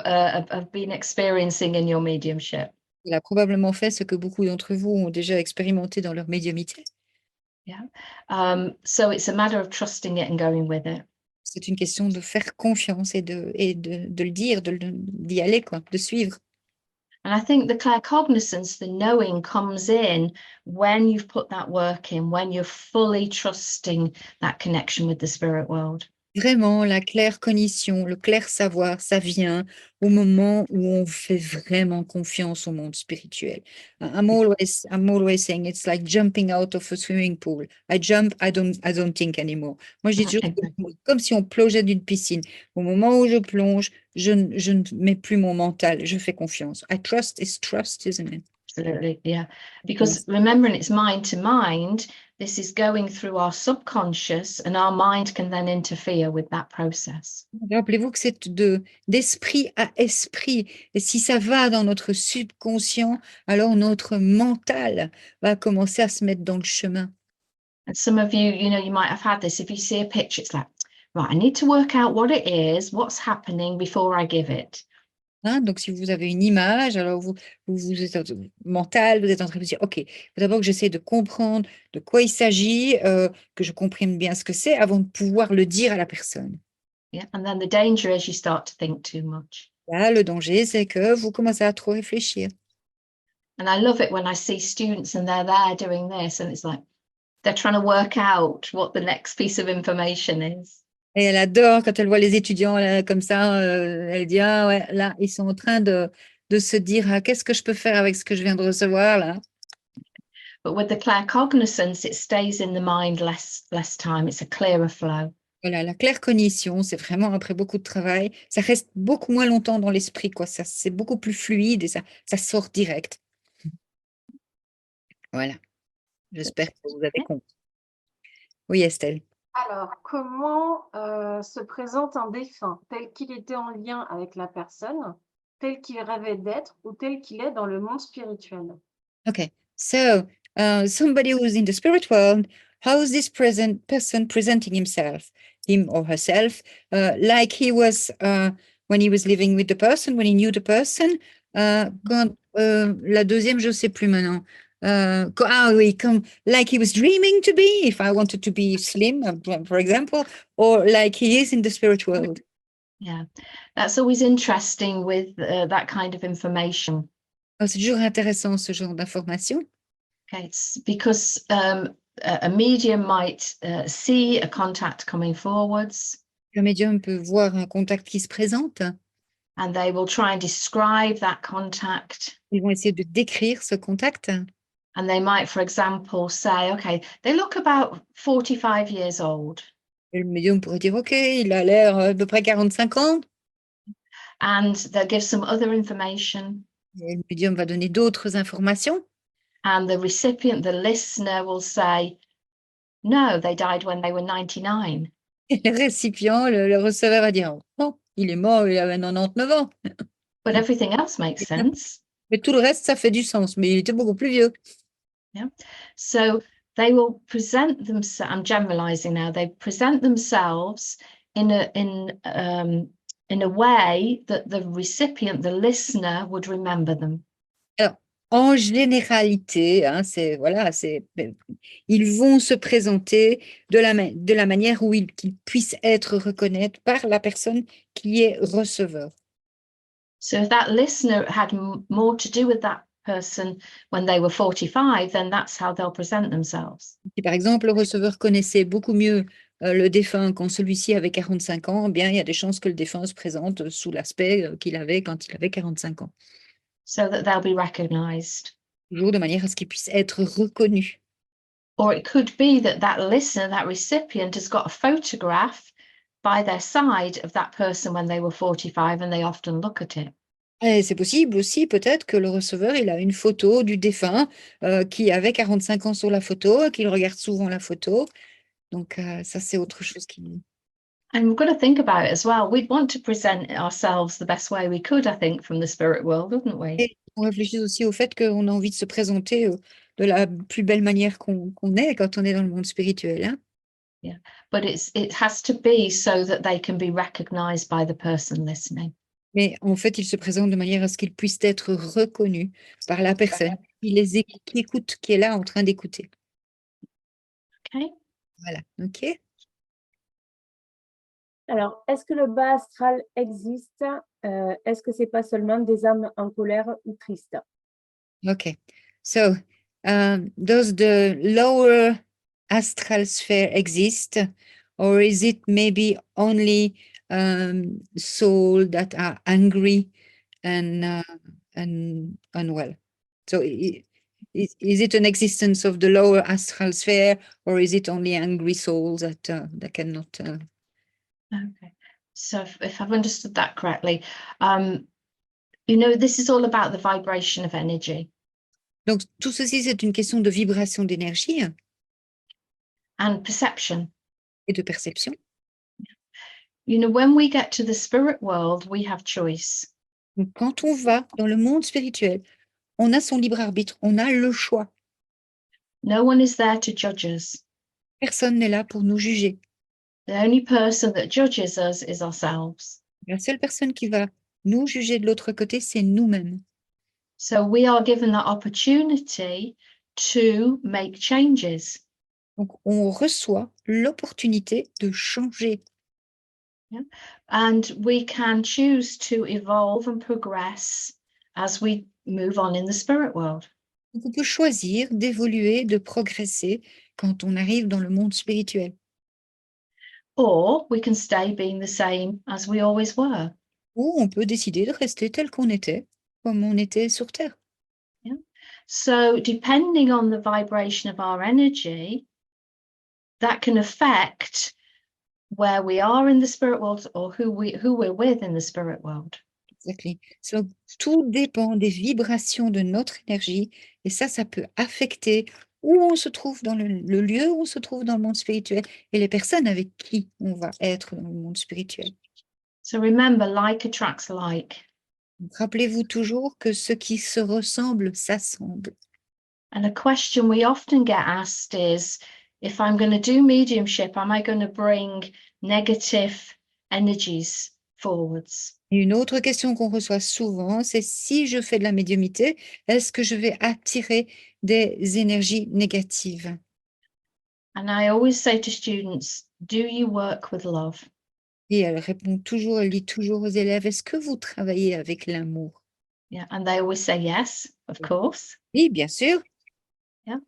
been experiencing in your mediumship. Il a probablement fait ce que beaucoup d'entre vous ont déjà expérimenté dans leur médiumnité. Yeah. So it's a matter of trusting it and going with it. C'est une question de faire confiance et de le dire, d'y aller, quoi, de suivre. And I think the claircognizance, the knowing, comes in when you've put that work in, when you're fully trusting that connection with the spirit world. Vraiment, la claire cognition, le clair savoir, ça vient au moment où on fait vraiment confiance au monde spirituel. I'm always saying it's like jumping out of a swimming pool. I jump, I don't think anymore. Moi, je dis toujours comme si on plongeait d'une piscine. Au moment où je plonge, je ne mets plus mon mental, je fais confiance. I trust is trust, isn't it? Absolutely, yeah. Because remembering it's mind to mind, this is going through our subconscious and our mind can then interfere with that process. Rappelez-vous que c'est d'esprit à esprit. Et si ça va dans notre subconscient, alors notre mental va commencer à se mettre dans le chemin. And some of you, you might have had this. If you see a picture, it's like, right, I need to work out what it is, what's happening before I give it. Hein, donc, si vous avez une image, alors vous êtes mental, vous êtes en train de dire, OK, il faut d'abord que j'essaie de comprendre de quoi il s'agit, que je comprenne bien ce que c'est avant de pouvoir le dire à la personne. Yeah. And then the danger is you start to think too much. Là, le danger, c'est que vous commencez à trop réfléchir. And I love it when I see students and they're there doing this and it's like, they're trying to work out what the next piece of information is. Et elle adore quand elle voit les étudiants là, comme ça, elle dit, ah ouais, là, ils sont en train de se dire, ah, qu'est-ce que je peux faire avec ce que je viens de recevoir là? But with the claircognizance, it stays in the mind less time. It's a clearer flow. Voilà, la claire cognition, c'est vraiment après beaucoup de travail, ça reste beaucoup moins longtemps dans l'esprit, quoi. Ça, c'est beaucoup plus fluide et ça sort direct. Voilà. J'espère que vous avez compris. Oui, Estelle. Alors, comment se présente un défunt tel qu'il était en lien avec la personne, tel qu'il rêvait d'être ou tel qu'il est dans le monde spirituel? Okay, so somebody who's in the spirit world, how is this person presenting himself, him or herself, like he was when he was living with the person, when he knew the person? La deuxième, je ne sais plus maintenant. Oui, like he was dreaming to be, if I wanted to be slim, for example, or like he is in the spirit world. Yeah, that's always interesting with that kind of information. C'est toujours intéressant ce genre d'information. Okay, it's because a medium might see a contact coming forwards. Le médium peut voir un contact qui se présente. And they will try and describe that contact. Ils vont essayer de décrire ce contact. And they might, for example, say, okay, they look about 45 years old. Et le médium pourrait dire, OK, il a l'air à peu près 45 ans. And they'll give some other information. Et le médium va donner d'autres informations. And the recipient, the listener, will say, no, they died when they were 99. Et le récipient, le receveur va dire, oh, il est mort, il avait 99 ans. But everything else makes sense. Mais tout le reste, ça fait du sens. Mais il était beaucoup plus vieux. Yeah. So they will present themselves, I'm generalizing now, they present themselves in a way that the recipient, the listener, would remember them. Alors, en généralité, hein, ils vont se présenter de la manière où qu'ils puissent être reconnus par la personne qui est receveur. So if that listener had more to do with that person when they were 45, then that's how they'll present themselves. Si par exemple le receveur connaissait beaucoup mieux le défunt quand celui-ci avait 45 ans, eh bien il y a des chances que le défunt se présente sous l'aspect qu'il avait quand il avait 45 ans. So that they'll be recognized. Toujours de manière à ce qu'il puisse être reconnu. Or it could be that that listener, that recipient, has got a photograph by their side of that person when they were 45 and they often look at it. Et c'est possible aussi peut-être que le receveur il a une photo du défunt qui avait 45 ans sur la photo, qu'il regarde souvent la photo. Donc ça c'est autre chose qui... And we've got to think about it as well. We'd want to present ourselves the best way we could, I think, from the spirit world, wouldn't we? Et on réfléchit aussi au fait qu'on a envie de se présenter de la plus belle manière qu'on est quand on est dans le monde spirituel. Hein? Yeah, but it has to be so that they can be recognized by the person listening. Mais en fait, il se présente de manière à ce qu'il puisse être reconnu par la personne qui écoute, qui est là en train d'écouter. Okay. Voilà, ok. Alors, est-ce que le bas astral existe? Est-ce que c'est pas seulement des âmes en colère ou tristes? Okay, so does the lower astral sphere exist, or is it maybe only soul that are angry and unwell? So is it an existence of the lower astral sphere, or is it only angry souls that cannot? Okay. So if I've understood that correctly, this is all about the vibration of energy. Donc tout ceci, c'est une question de vibration d'énergie And perception. et de perception. When we get to the spirit world, we have choice. Donc, quand on va dans le monde spirituel, on a son libre arbitre, on a le choix. No one is there to judge us. Personne n'est là pour nous juger. The only person that judges us is ourselves. La seule personne qui va nous juger de l'autre côté, c'est nous-mêmes. So we are given that opportunity to make changes. Donc, on reçoit l'opportunité de changer. And we can choose to evolve and progress as we move on in the spirit world. Donc, on peut choisir d'évoluer, de progresser quand on arrive dans le monde spirituel. Or we can stay being the same as we always were. Ou on peut décider de rester tel qu'on était, comme on était sur Terre. So depending on the vibration of our energy, that can affect where we are in the spirit world or who we're with in the spirit world. Exactly. So, tout dépend des vibrations de notre énergie et ça peut affecter où on se trouve dans le lieu où on se trouve dans le monde spirituel et les personnes avec qui on va être dans le monde spirituel. So remember, like attracts like. Donc, rappelez-vous toujours que ce qui se ressemble s'assemble. And a question we often get asked is, if I'm going to do mediumship, am I going to bring negative energies forwards? Et une autre question qu'on reçoit souvent, c'est si je fais de la médiumnité, est-ce que je vais attirer des énergies négatives? And I always say to students, do you work with love? Et elle répond toujours, elle dit toujours aux élèves, est-ce que vous travaillez avec l'amour? Yeah, and they always say yes, of course. Oui, bien sûr. Yeah.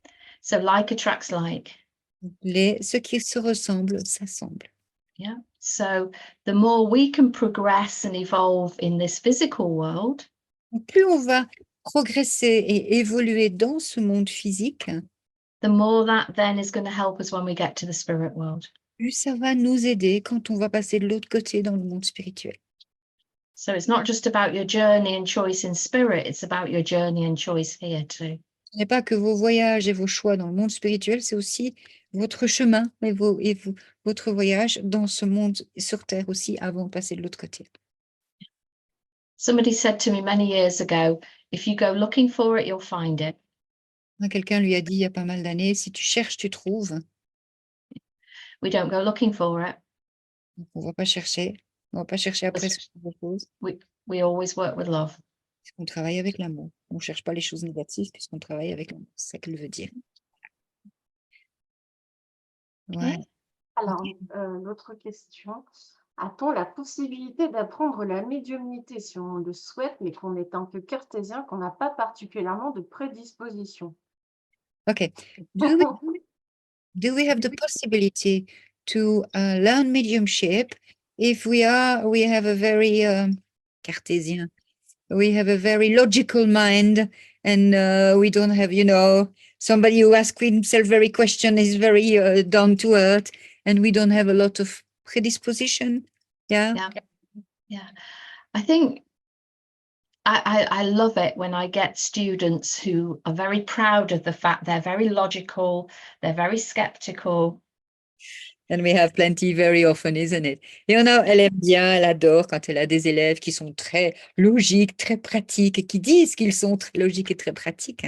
So like attracts like. Ce qui se ressemble s'assemble. Yeah. So the more we can progress and evolve in this physical world, Donc, plus on va progresser et évoluer dans ce monde physique, the more that then is going to help us when we get to the spirit world. plus ça va nous aider quand on va passer de l'autre côté dans le monde spirituel. So it's not just about your journey and choice in spirit, it's about your journey and choice here too. Ce n'est pas que vos voyages et vos choix dans le monde spirituel, c'est aussi votre chemin et votre voyage dans ce monde sur Terre aussi avant de passer de l'autre côté. Somebody said to me many years ago, if you go looking for it, you'll find it. Quelqu'un lui a dit il y a pas mal d'années, si tu cherches, tu trouves. We don't go looking for it. Donc, on ne va pas chercher. On ne va pas chercher après ce qu'on chose. We always work with love. On travaille avec l'amour. On ne cherche pas les choses négatives puisqu'on travaille avec l'amour. C'est ça qu'elle veut dire. Voilà. Alors, l'autre question. A-t-on la possibilité d'apprendre la médiumnité si on le souhaite, mais qu'on est un peu cartésien, qu'on n'a pas particulièrement de prédisposition? Okay. Do we have the possibility to learn mediumship if we have a very Cartesian, we have a very logical mind and we don't have, somebody who asks himself very question is very down to earth and we don't have a lot of predisposition. Yeah. I think I love it when I get students who are very proud of the fact they're very logical, they're very skeptical. And we have plenty very often, isn't it? Et elle aime bien, elle adore quand elle a des élèves qui sont très logiques, très pratiques et qui disent qu'ils sont très logiques et très pratiques.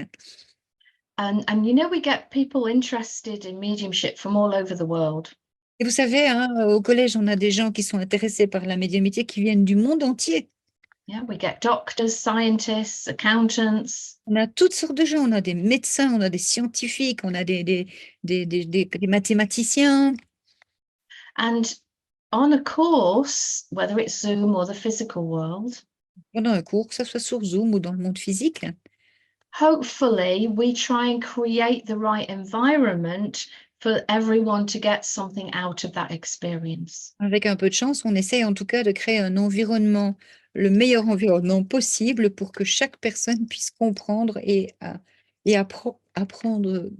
And we get people interested in mediumship from all over the world. Et vous savez, au collège, on a des gens qui sont intéressés par la médiumnité qui viennent du monde entier. Yeah, we get doctors, scientists, accountants. On a toutes sortes de gens. On a des médecins, on a des scientifiques, on a des mathématiciens. And on a course, whether it's Zoom or the physical world, Pendant un cours, que ce soit sur Zoom ou dans le monde physique, hopefully we try and create the right environment for everyone to get something out of that experience. avec un peu de chance, on essaye en tout cas de créer un environnement, le meilleur environnement possible pour que chaque personne puisse comprendre et apprendre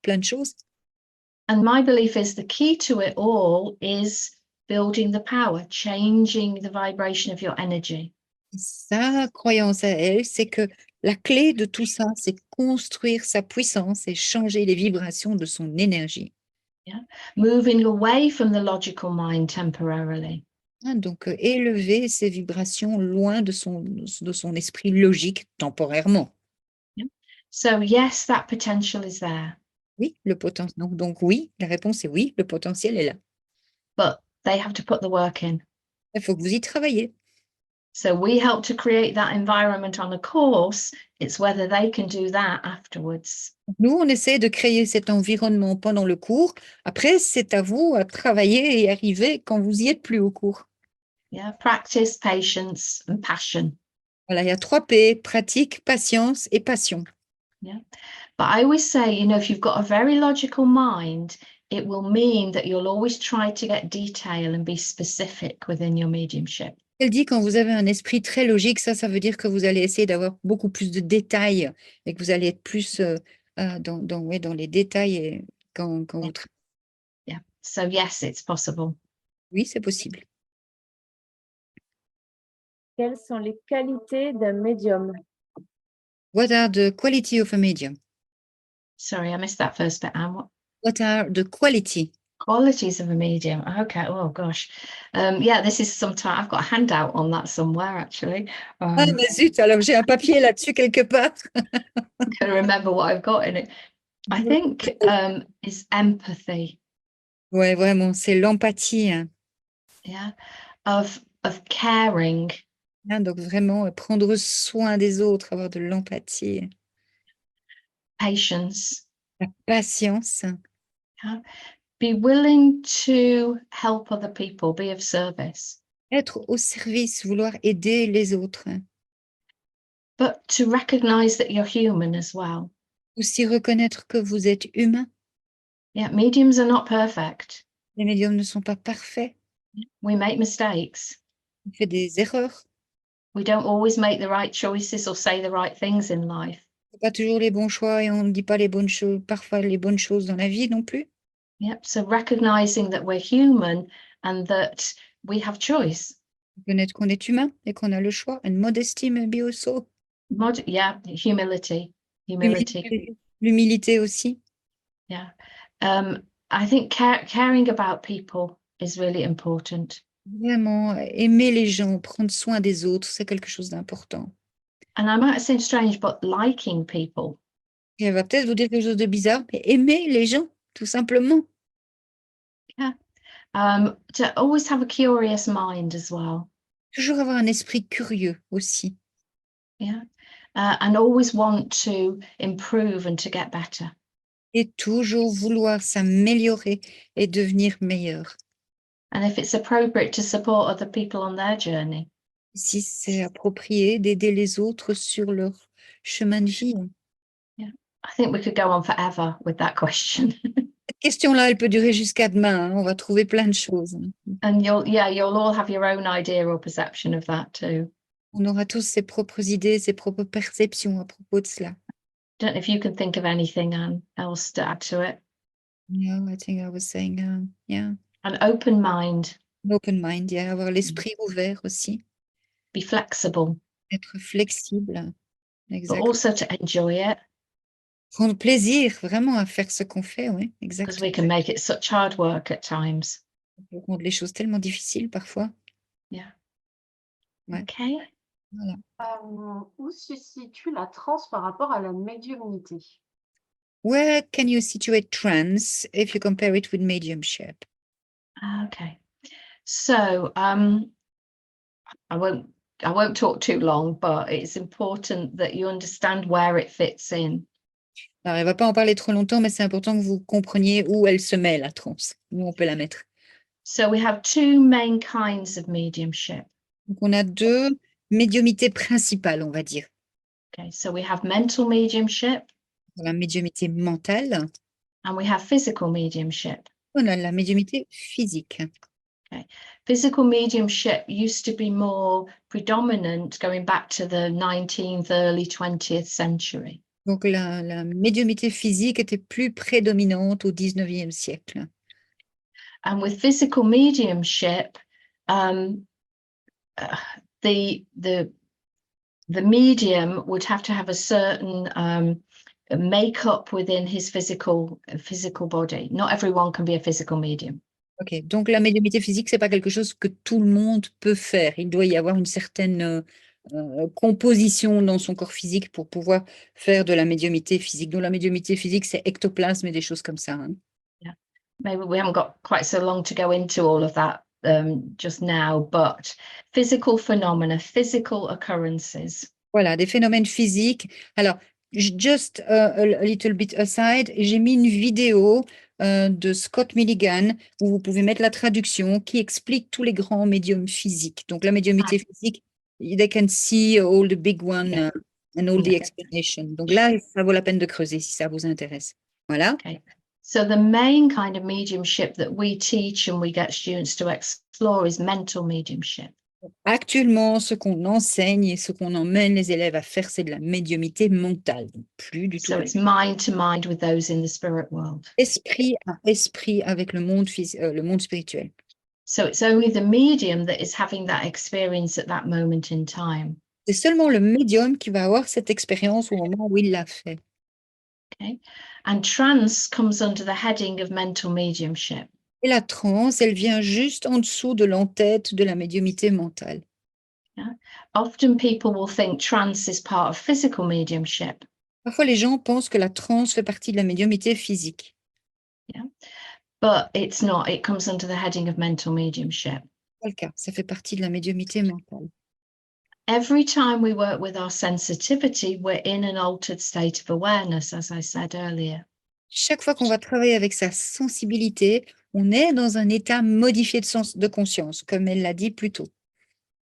plein de choses. And my belief is the key to it all is building the power, changing the vibration of your energy. Et sa croyance à elle, c'est que la clé de tout ça, c'est construire sa puissance et changer les vibrations de son énergie. Moving away from the logical mind temporarily. Hein, donc, élever ses vibrations loin de son esprit logique temporairement. So yes, that potential is there, Oui, le potentiel. Donc oui, la réponse est oui, le potentiel est là. but they have to put the work in. Il faut que vous y travaillez. So we help to create that environment on a course. It's whether they can do that afterwards. Nous, on essaie de créer cet environnement pendant le cours. Après, c'est à vous à travailler et arriver quand vous y êtes plus au cours. Yeah, practice, patience, and passion. Voilà, il y a 3 P, pratique, patience et passion. But I always say, you know, if you've got a very logical mind, it will mean that you'll always try to get detail and be specific within your mediumship. Elle dit quand vous avez un esprit très logique, ça veut dire que vous allez essayer d'avoir beaucoup plus de détails et que vous allez être plus dans les détails et quand vous travaillez. Yeah. So yes, it's possible. Oui, c'est possible. Quelles sont les qualités d'un médium? What are the quality of a medium? Sorry, I missed that first bit, Anne. What are the quality? Qualities of a medium. Okay. Oh gosh. Yeah, this is sometime I've got a handout on that somewhere actually. Ah, mais zut, alors j'ai un papier là-dessus quelque part. I'm gonna remember what I've got in it. I think is empathy. Ouais, vraiment, c'est l'empathie. Hein. Yeah. Of caring. Hein, donc vraiment, prendre soin des autres, avoir de l'empathie. Patience. La patience. Yeah. Be willing to help other people, be of service. Être au service, vouloir aider les autres. But to recognize that you're human as well. Aussi reconnaître que vous êtes humain. Yeah, mediums are not perfect. Les médiums ne sont pas parfaits. We make mistakes. On fait des erreurs. We don't always make the right choices or say the right things in life. On fait pas toujours les bons choix et on ne dit pas les bonnes choses, parfois les bonnes choses dans la vie non plus. Yep. So recognizing that we're human and that we have choice. Reconnaître qu'on est humain et qu'on a le choix. And modesty maybe also. Yeah, humility. L'humilité aussi. Yeah. I think caring about people is really important. Vraiment, aimer les gens, prendre soin des autres, c'est quelque chose d'important. And I might seem strange, but liking people. Et elle va peut-être vous dire quelque chose de bizarre, mais aimer les gens, tout simplement. Yeah. To always have a curious mind as well. Toujours avoir un esprit curieux aussi. Yeah. And always want to improve and to get better. Et toujours vouloir s'améliorer et devenir meilleur. And if it's appropriate to support other people on their journey. Si c'est approprié d'aider les autres sur leur chemin de vie. Yeah. I think we could go on forever with that question. Cette question-là, elle peut durer jusqu'à demain. Hein. On va trouver plein de choses. And you'll all have your own idea or perception of that too. On aura tous ses propres idées, ses propres perceptions à propos de cela. Don't know if you can think of anything else to add to it. Yeah, I think I was saying, yeah. An open mind. An open mind, yeah. Avoir l'esprit ouvert aussi. Be flexible. Être flexible. But Exactement. also to enjoy it. Prendre plaisir vraiment à faire ce qu'on fait, oui, Because exactement. we can make it such hard work at times. On peut rendre les choses tellement difficiles parfois. Yeah. Ouais. Okay. Voilà. Où se situe la transe par rapport à la médiumnité? Where can you situate trance if you compare it with mediumship? Okay. So I won't I won't talk too long, but it's important that you understand where it fits in. Alors, elle va pas en parler trop longtemps, mais c'est important que vous compreniez où elle se met, la transe, où on peut la mettre. So we have two main kinds of mediumship. Donc, on a deux médiumités principales, on va dire. Okay, so we have mental mediumship La médiumité mentale, and we have physical mediumship. on a la médiumité physique. Physical mediumship used to be more predominant going back to the 19th, early 20th century. Donc, la médiumité physique était plus prédominante au 19e siècle. And with physical mediumship, the medium would have to have a certain makeup within his physical body. Not everyone can be a physical medium. Ok, donc la médiumité physique, c'est pas quelque chose que tout le monde peut faire. Il doit y avoir une certaine composition dans son corps physique pour pouvoir faire de la médiumité physique. Donc la médiumité physique, c'est ectoplasme et des choses comme ça, hein. Maybe we haven't got quite so long to go into all of that just now, but physical phenomena, physical occurrences. Voilà, des phénomènes physiques. Alors, just a little bit aside, j'ai mis une vidéo de Scott Milligan où vous pouvez mettre la traduction qui explique tous les grands médiums physiques. Donc, la médiumité physique, they can see all the big one and all the explanation. Donc là, ça vaut la peine de creuser si ça vous intéresse. Voilà. Okay. So the main kind of mediumship that we teach and we get students to explore is mental mediumship. Actuellement, ce qu'on enseigne et ce qu'on emmène les élèves à faire, c'est de la médiumité mentale. Donc, plus du tout So it's mind to mind with those in the spirit world. esprit à esprit avec le monde spirituel. So it's only the medium that is having that experience at that moment in time. C'est seulement le médium qui va avoir cette expérience au moment où il l'a fait. Okay. And trance comes under the heading of mental mediumship. Et la transe, elle vient juste en dessous de l'entête de la médiumité mentale. Often people will think trance is part of physical mediumship. Parfois, les gens pensent que la transe fait partie de la médiumité physique. But it's not. It comes under the heading of mental mediumship. C'est pas le cas, ça fait partie de la médiumité mentale. Every time we work with our sensitivity, we're in an altered state of awareness, as I said earlier. Chaque fois qu'on va travailler avec sa sensibilité, on est dans un état modifié de conscience, comme elle l'a dit plus tôt.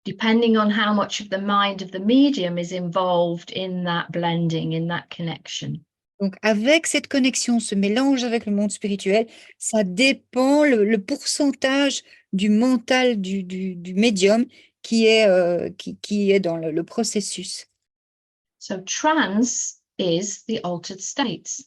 Depending on how much of the mind of the medium is involved in that blending, in that connection. Donc, avec cette connexion, ce mélange avec le monde spirituel, ça dépend le pourcentage du mental du médium qui est dans le processus. So trance is the altered states.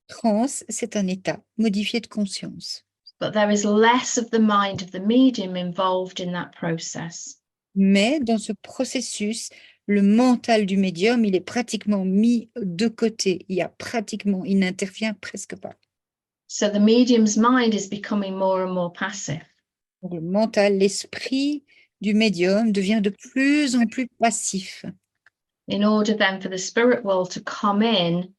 Trance, c'est un état modifié de conscience. But there is less of the mind of the medium involved in that process. Mais dans ce processus, le mental du médium, il est pratiquement mis de côté. Il n'intervient presque pas. So the medium's mind is becoming more and more passive. Donc, le mental, l'esprit du médium devient de plus en plus passif. In order then for the spirit world to come in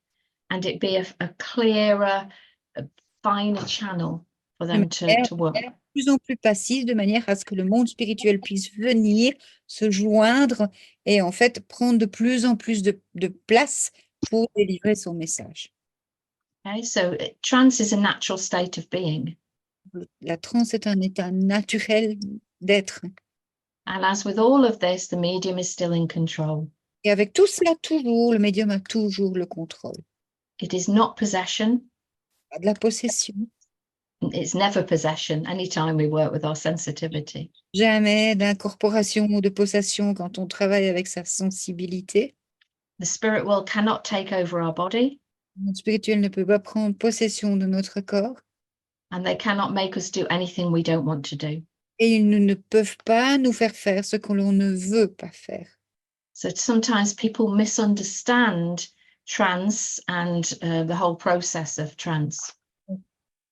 and it be a clearer, a finer channel for them to work. De plus en plus passif, de manière à ce que le monde spirituel puisse venir, se joindre et en fait prendre de plus en plus de place pour délivrer son message. Okay, so trance is a natural state of being. La transe est un état naturel d'être. And as with all of this, the medium is still in control. Et avec tout cela, toujours, le médium a toujours le contrôle. It is not possession. Pas de la possession. It's never possession anytime we work with our sensitivity. Jamais d'incorporation ou de possession quand on travaille avec sa sensibilité. The spirit world cannot take over our body. Le monde spirituel ne peut pas prendre possession de notre corps. And they cannot make us do anything we don't want to do. Et ils ne peuvent pas nous faire faire ce que l'on ne veut pas faire. So sometimes people misunderstand trance and the whole process of trance.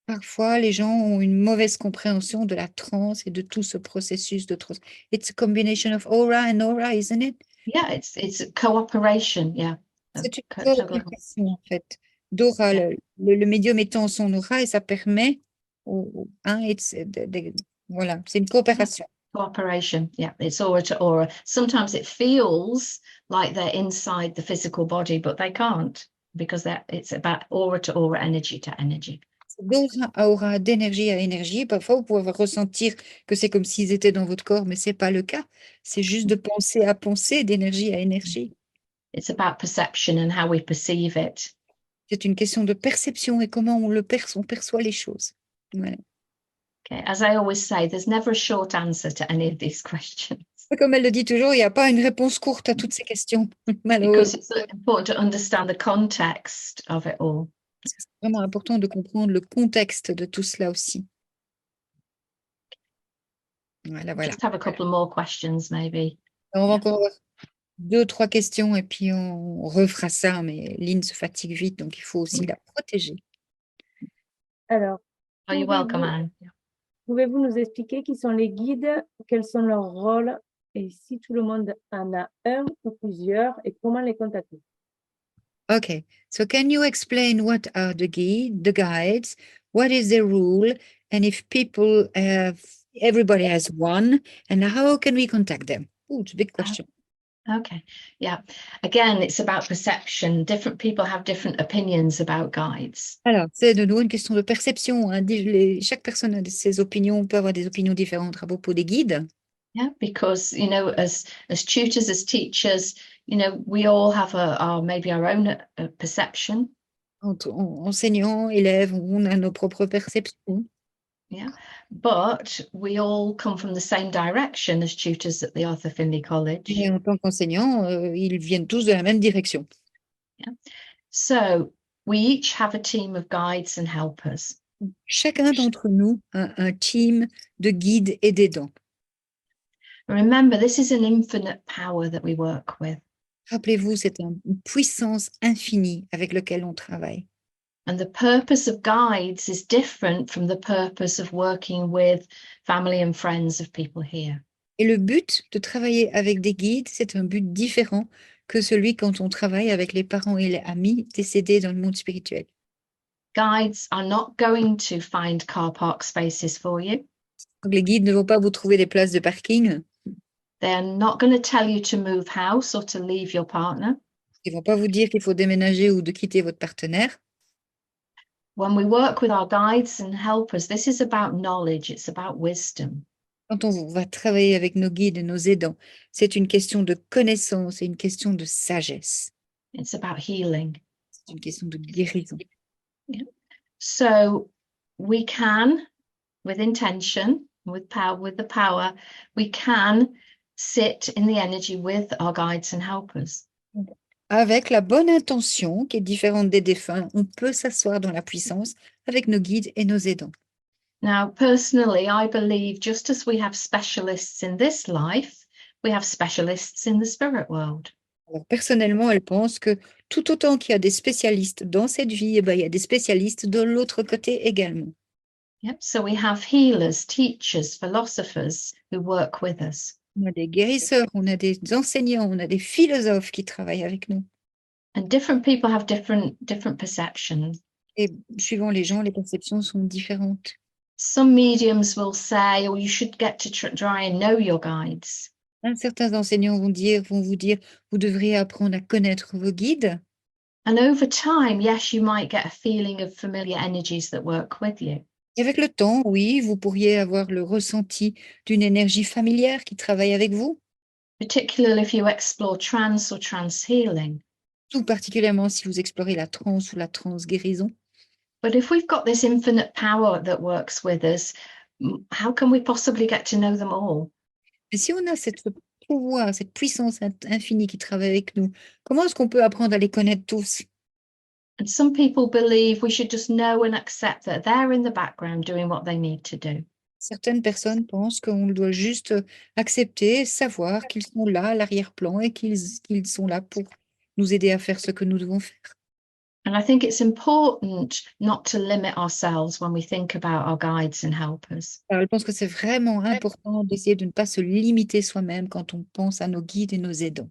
Parfois, les gens ont une mauvaise compréhension de la transe et de tout ce processus de transe. It's a combination of aura and aura, isn't it? Yeah, it's a cooperation, yeah. C'est une coopération, en fait, d'aura. Le médium étant son aura et ça permet voilà, c'est une coopération. Cooperation, yeah, it's aura to aura. Sometimes it feels like they're inside the physical body, but they can't because it's about aura to aura, energy to energy. D'aura à aura, d'énergie à énergie. Parfois, vous pouvez ressentir que c'est comme s'ils étaient dans votre corps, mais ce n'est pas le cas. C'est juste de pensée à pensée, d'énergie à énergie. It's about perception and how we perceive it. C'est une question de perception et comment on perçoit les choses. Voilà. Okay. As I always say, there's never a short answer to any of these questions. Comme elle le dit toujours, il n'y a pas une réponse courte à toutes ces questions, Because malheureusement. it's important to understand the context of it all. C'est vraiment important de comprendre le contexte de tout cela aussi. Voilà, voilà. Just have a couple more questions, maybe. On va encore avoir 2-3 questions et puis on refera ça, mais Lynn se fatigue vite, donc il faut aussi la protéger. Alors, Oh, you're welcome, Anne. pouvez-vous nous expliquer qui sont les guides, quels sont leurs rôles et si tout le monde en a un ou plusieurs et comment les contacter? Okay, so can you explain what are the guides, what is their role, and if people everybody has one, and how can we contact them? Oh, it's a big question. Okay, yeah. Again, it's about perception. Different people have different opinions about guides. Alors, c'est de nouveau une question de perception, hein. Chaque personne a ses opinions, peut avoir des opinions différentes à propos des guides. Yeah, because as tutors, as teachers, we all have maybe our own perception. Entre enseignants, élèves, on a nos propres perceptions. Yeah, but we all come from the same direction as tutors at the Arthur Findlay College. Et en tant qu'enseignants, ils viennent tous de la même direction. Yeah. So we each have a team of guides and helpers. Chacun d'entre nous a un team de guides et d'aidants. Remember, this is an infinite power that we work with. Rappelez-vous, c'est une puissance infinie avec laquelle on travaille. And the purpose of guides is different from the purpose of working with family and friends of people here. Et le but de travailler avec des guides, c'est un but différent que celui quand on travaille avec les parents et les amis décédés dans le monde spirituel. Guides are not going to find car park spaces for you. Donc, les guides ne vont pas vous trouver des places de parking. They are not going to tell you to move house or to leave your partner. Ils ne vont pas vous dire qu'il faut déménager ou de quitter votre partenaire. When we work with our guides and helpers, this is about knowledge, it's about wisdom. Quand on va travailler avec nos guides et nos aidants, c'est une question de connaissance et une question de sagesse. It's about healing. C'est une question de guérison. Yeah. So we can, with intention, with the power, we can sit in the energy with our guides and helpers. Avec la bonne intention, qui est différente des défunts, on peut s'asseoir dans la puissance avec nos guides et nos aidants. Now, personally, I believe just as we have specialists in this life, we have specialists in the spirit world. Alors, personnellement, elle pense que tout autant qu'il y a des spécialistes dans cette vie, eh ben, il y a des spécialistes de l'autre côté également. Yep. So we have healers, teachers, philosophers who work with us. On a des guérisseurs, on a des enseignants, on a des philosophes qui travaillent avec nous. And different people have different perceptions. Et suivant les gens, les perceptions sont différentes. Some mediums will say, oh, you should get to try and know your guides. Certains enseignants vont vous dire, vous devriez apprendre à connaître vos guides. And over time, yes, you might get a feeling of familiar energies that work with you. Et avec le temps, oui, vous pourriez avoir le ressenti d'une énergie familière qui travaille avec vous. Particularly if you explore trance or trance healing. Tout particulièrement si vous explorez la transe ou la trans-guérison. But if we've got this infinite power that works with us, how can we possibly get to know them all? Mais si on a cette pouvoir, cette puissance infinie qui travaille avec nous, comment est-ce qu'on peut apprendre à les connaître tous? And some people believe we should just know and accept that they're in the background doing what they need to do. Certaines personnes pensent qu'on doit juste accepter, savoir qu'ils sont là à l'arrière-plan et qu'ils sont là pour nous aider à faire ce que nous devons faire. And I think it's important not to limit ourselves when we think about our guides and helpers. Alors, je pense que c'est vraiment important d'essayer de ne pas se limiter soi-même quand on pense à nos guides et nos aidants.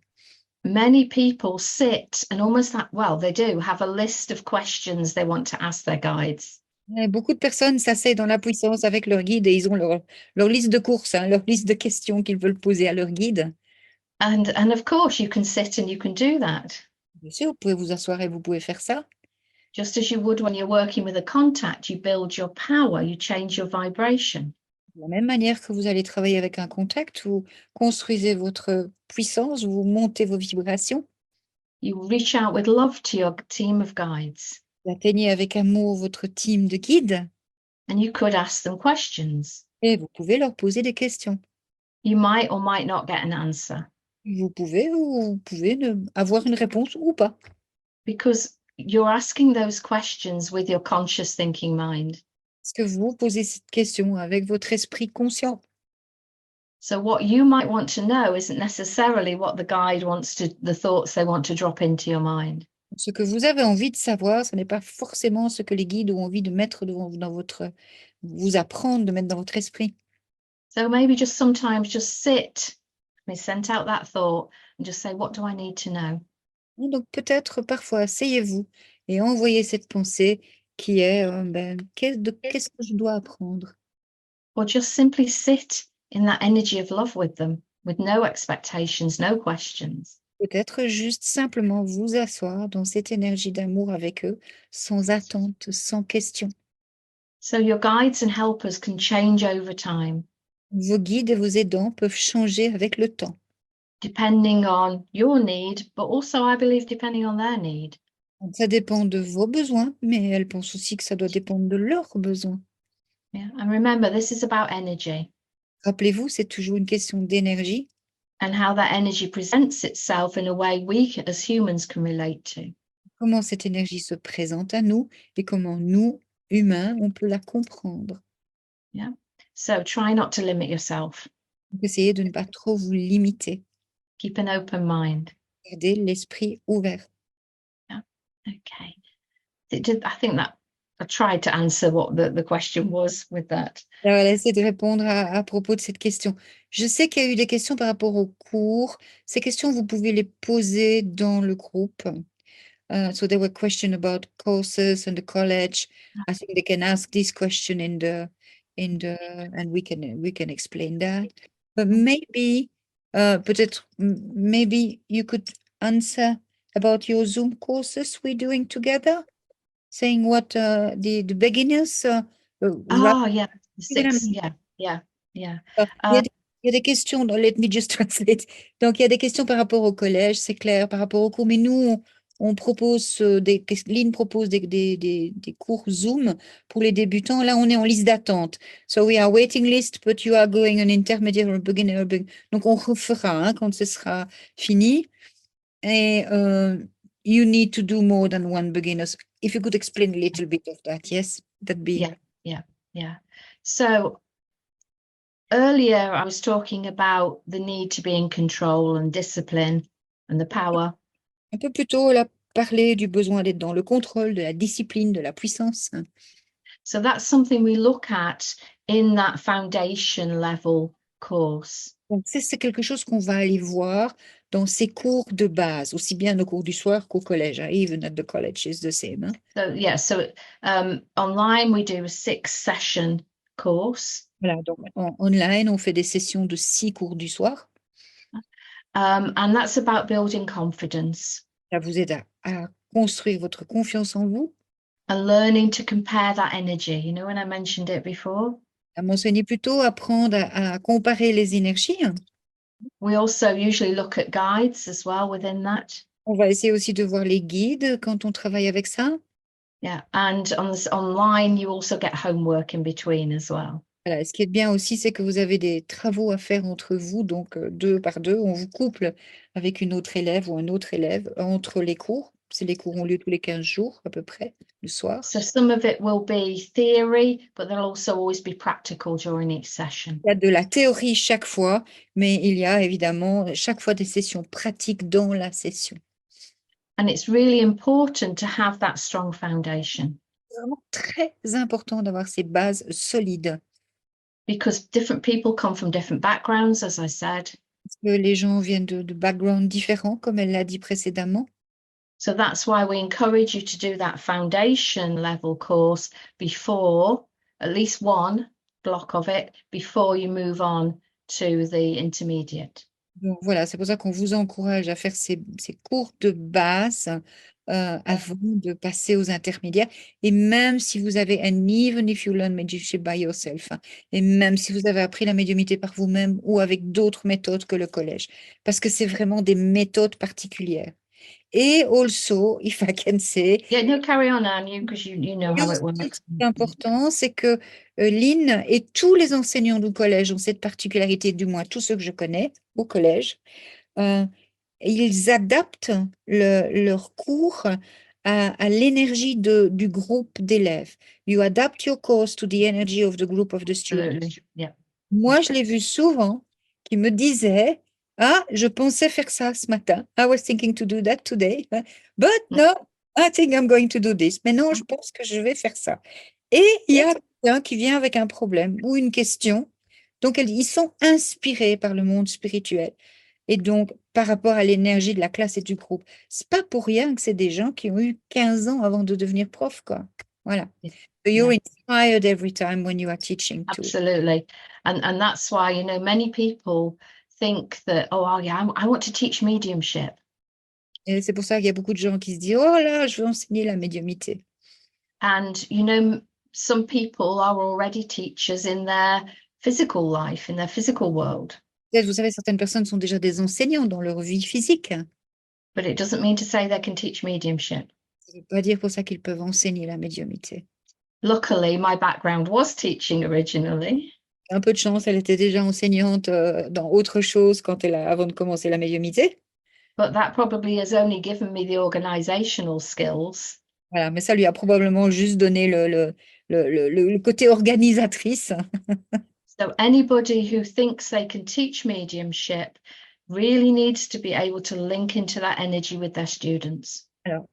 Many people sit and almost like, well, they do have a list of questions they want to ask their guides. Beaucoup de personnes s'asseyent dans la puissance avec leur guide et ils ont leur liste de courses, hein, leur liste de questions qu'ils veulent poser à leur guide. And of course, you can sit and you can do that. Bien sûr, vous pouvez vous asseoir et vous pouvez faire ça. Just as you would when you're working with a contact, you build your power, you change your vibration. De la même manière que vous allez travailler avec un contact, vous construisez votre puissance, vous montez vos vibrations, You reach out with love to your team of guides, vous atteignez avec amour votre team de guides and you could ask them questions. et vous pouvez leur poser des questions. You might or might not get an answer Vous pouvez avoir une réponse ou pas. because you're asking those questions with your conscious thinking mind. Parce que vous posez cette question avec votre esprit conscient. So what you might want to know isn't necessarily what the guide wants to, the thoughts they want to drop into your mind. Ce que vous avez envie de savoir, ce n'est pas forcément ce que les guides ont envie de mettre vous apprendre, de mettre dans votre esprit. So maybe just sometimes just sit, send out that thought and just say, what do I need to know? Donc peut-être parfois, asseyez-vous et envoyez cette pensée qui est qu'est-ce que je dois apprendre? Or just simply sit in that energy of love with them, with no expectations, no questions. Peut-être juste simplement vous asseoir dans cette énergie d'amour avec eux, sans attente, sans question. So your guides and helpers can change over time, Vos guides et vos aidants peuvent changer avec le temps, depending on your need, but also, I believe, depending on their need. donc, ça dépend de vos besoins, mais elles pensent aussi que ça doit dépendre de leurs besoins. Yeah. And remember, this is about energy Rappelez-vous, c'est toujours une question d'énergie and how that energy presents itself in a way we as humans can relate to. comment cette énergie se présente à nous et comment nous, humains, on peut la comprendre. Yeah. So try not to limit yourself. Donc, essayez de ne pas trop vous limiter. Keep an open mind. Gardez l'esprit ouvert. Okay. I think that I tried to answer what the question was with that. Voilà, essayez de répondre à propos de cette question. Je sais qu'il y a eu des questions par rapport au cours. Ces questions, vous pouvez les poser dans le groupe. So there were questions about courses and the college. I think they can ask this question and we can explain that. But maybe maybe you could answer about your Zoom courses we're doing together, saying what the beginners. Oh yeah, You know what I 6. mean? Yeah. Il y a des questions, let me just translate. Donc, il y a des questions par rapport au collège, c'est clair, par rapport au cours, mais nous, on propose Lynn propose des cours Zoom pour les débutants. Là, on est en liste d'attente. So, we are waiting list, but you are going an intermediate or beginner. Donc, on refera hein, quand ce sera fini. Et you need to do more than one beginners. If you could explain a little bit of that, yes? That'd be... Yeah. So earlier I was talking about the need to be in control and discipline and the power. Un peu plus tôt, elle a parlé du besoin d'être dans le contrôle, de la discipline, de la puissance. So that's something we look at in that foundation level course. Donc, c'est quelque chose qu'on va aller voir dans ces cours de base, aussi bien au cours du soir qu'au collège. Even at the college is the same. Hein? So online we do a 6-session course. Voilà, donc online, on fait des sessions de 6 cours du soir. And that's about building confidence. Ça vous aide à construire votre confiance en vous. And learning to compare that energy. You know, when I mentioned it before. À mentionner plutôt apprendre à comparer les énergies. We also usually look at guides as well within that. On va essayer aussi de voir les guides quand on travaille avec ça. Yeah, and on this online, you also get homework in between as well. Voilà, ce qui est bien aussi, c'est que vous avez des travaux à faire entre vous, donc 2 par 2, on vous couple avec une autre élève ou un autre élève entre les cours. Les cours ont lieu tous les 15 jours à peu près, le soir. So some of it will be theory, but there'll also always be practical during each session. Il y a de la théorie chaque fois, mais il y a évidemment chaque fois des sessions pratiques dans la session. And it's really important to have that strong foundation. C'est vraiment très important d'avoir ces bases solides. Because different people come from different backgrounds, as I said. Parce que les gens viennent de backgrounds différents, comme elle l'a dit précédemment. So that's why we encourage you to do that foundation level course before, at least one block of it, before you move on to the intermediate. Donc voilà, c'est pour ça qu'on vous encourage à faire ces cours de base avant de passer aux intermédiaires. Et même si vous avez, and even if you learn mediumship by yourself, hein, et même si vous avez appris la médiumnité par vous-même ou avec d'autres méthodes que le collège, parce que c'est vraiment des méthodes particulières. Et also, if I can say, Yeah, no, carry on, Anne, because you know how it ce qui works. est important, c'est que Lynn et tous les enseignants du collège ont cette particularité, du moins tous ceux que je connais au collège, ils adaptent leur cours à l'énergie du groupe d'élèves. You adapt your course to the energy of the group of the students. Absolutely. Yeah. Moi, je l'ai vu souvent qui me disait, ah, je pensais faire ça ce matin. I was thinking to do that today. But no, I think I'm going to do this. Mais non, je pense que je vais faire ça. Et il y a quelqu'un qui vient avec un problème ou une question. Donc, ils sont inspirés par le monde spirituel. Et donc, par rapport à l'énergie de la classe et du groupe. C'est pas pour rien que c'est des gens qui ont eu 15 ans avant de devenir prof, quoi. Voilà. So you're inspired every time when you are teaching too. Absolutely. And that's why, you know, many people think that, oh yeah, I want to teach mediumship. Et c'est pour ça qu'il y a beaucoup de gens qui se disent, oh là, je veux enseigner la médiumnité. And, you know, some people are already teachers in their physical life, in their physical world. Peut-être, vous savez, certaines personnes sont déjà des enseignants dans leur vie physique. But it doesn't mean to say they can teach mediumship. Ça ne veut pas dire pour ça qu'ils peuvent enseigner la médiumité. Luckily, my background was teaching originally. Un peu de chance, elle était déjà enseignante dans autre chose avant de commencer la médiumité. But that probably has only given me the organizational skills. Voilà, mais ça lui a probablement juste donné le côté organisatrice. So anybody who thinks they can teach mediumship really needs to be able to link into that energy with their students. Alors,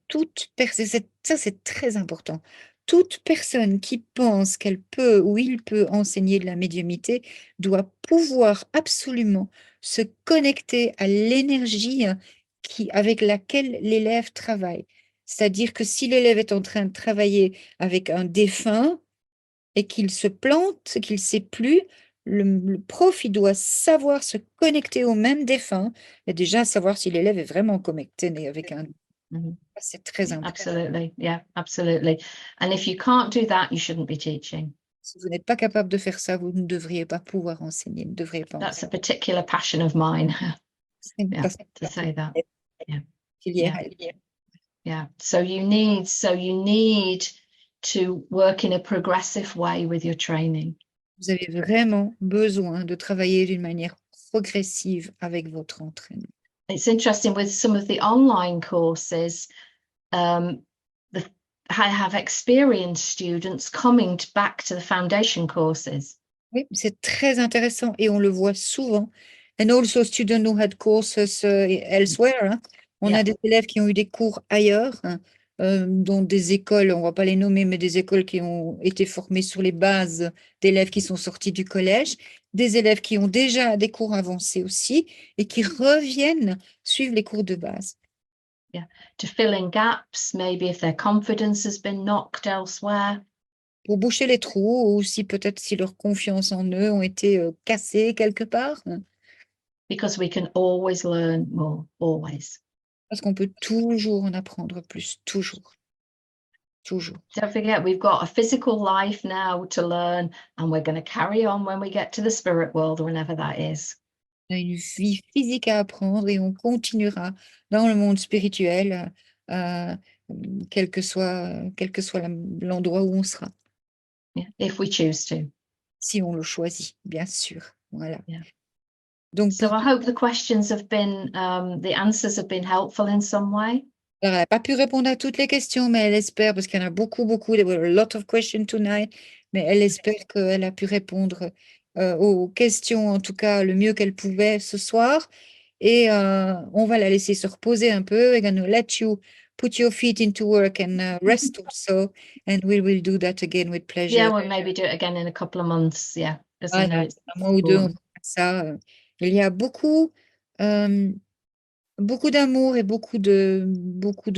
ça c'est très important. Toute personne qui pense qu'elle peut ou il peut enseigner de la médiumité doit pouvoir absolument se connecter à l'énergie avec laquelle l'élève travaille. C'est-à-dire que si l'élève est en train de travailler avec un défunt et qu'il se plante, qu'il ne sait plus, le prof, il doit savoir se connecter au même défunt et déjà savoir si l'élève est vraiment connecté avec un. C'est très important. Absolutely, yeah, absolutely. And if you can't do that, you shouldn't be teaching. Si vous n'êtes pas capable de faire ça, vous ne devriez pas pouvoir enseigner, ne devriez pas That's a enseigner. particular passion of mine. Yeah, Parce que- to say that. Yeah. Yeah. Yeah. So you need to work in a progressive way with your training. Vous avez vraiment besoin de travailler d'une manière progressive avec votre entraînement. It's interesting with some of the online courses, I have experienced students coming back to the foundation courses. Oui, c'est très intéressant et on le voit souvent. And also students who had courses elsewhere. Hein. On a des élèves qui ont eu des cours ailleurs, hein, dans des écoles, on ne va pas les nommer, mais des écoles qui ont été formées sur les bases d'élèves qui sont sortis du collège, des élèves qui ont déjà des cours avancés aussi et qui reviennent suivre les cours de base. Yeah, to fill in gaps, maybe if their confidence has been knocked elsewhere. Pour boucher les trous ou si peut-être si leur confiance en eux ont été cassées quelque part. Hein. Because we can always learn more, always. Parce qu'on peut toujours en apprendre plus, toujours. Toujours. Don't forget, we've got a physical life now to learn, and we're going to carry on when we get to the spirit world, whenever that is. On a une vie physique à apprendre et on continuera dans le monde spirituel, quel que soit l'endroit où on sera. Yeah, if we choose to. Si on le choisit, bien sûr. Voilà. Yeah. Donc, So I hope the questions have been, the answers have been helpful in some way. alors, elle n'a pas pu répondre à toutes les questions, mais elle espère, parce qu'il y en a beaucoup. There were a lot of questions tonight, mais elle espère qu'elle a pu répondre aux questions, en tout cas, le mieux qu'elle pouvait ce soir. Et on va la laisser se reposer un peu. We're going to let you put your feet into work and rest also. And we will do that again with pleasure. Yeah, we'll maybe do it again in a couple of months. Yeah. Voilà, un mois ou deux, on va faire ça. Il y a beaucoup Beaucoup d'amour et beaucoup de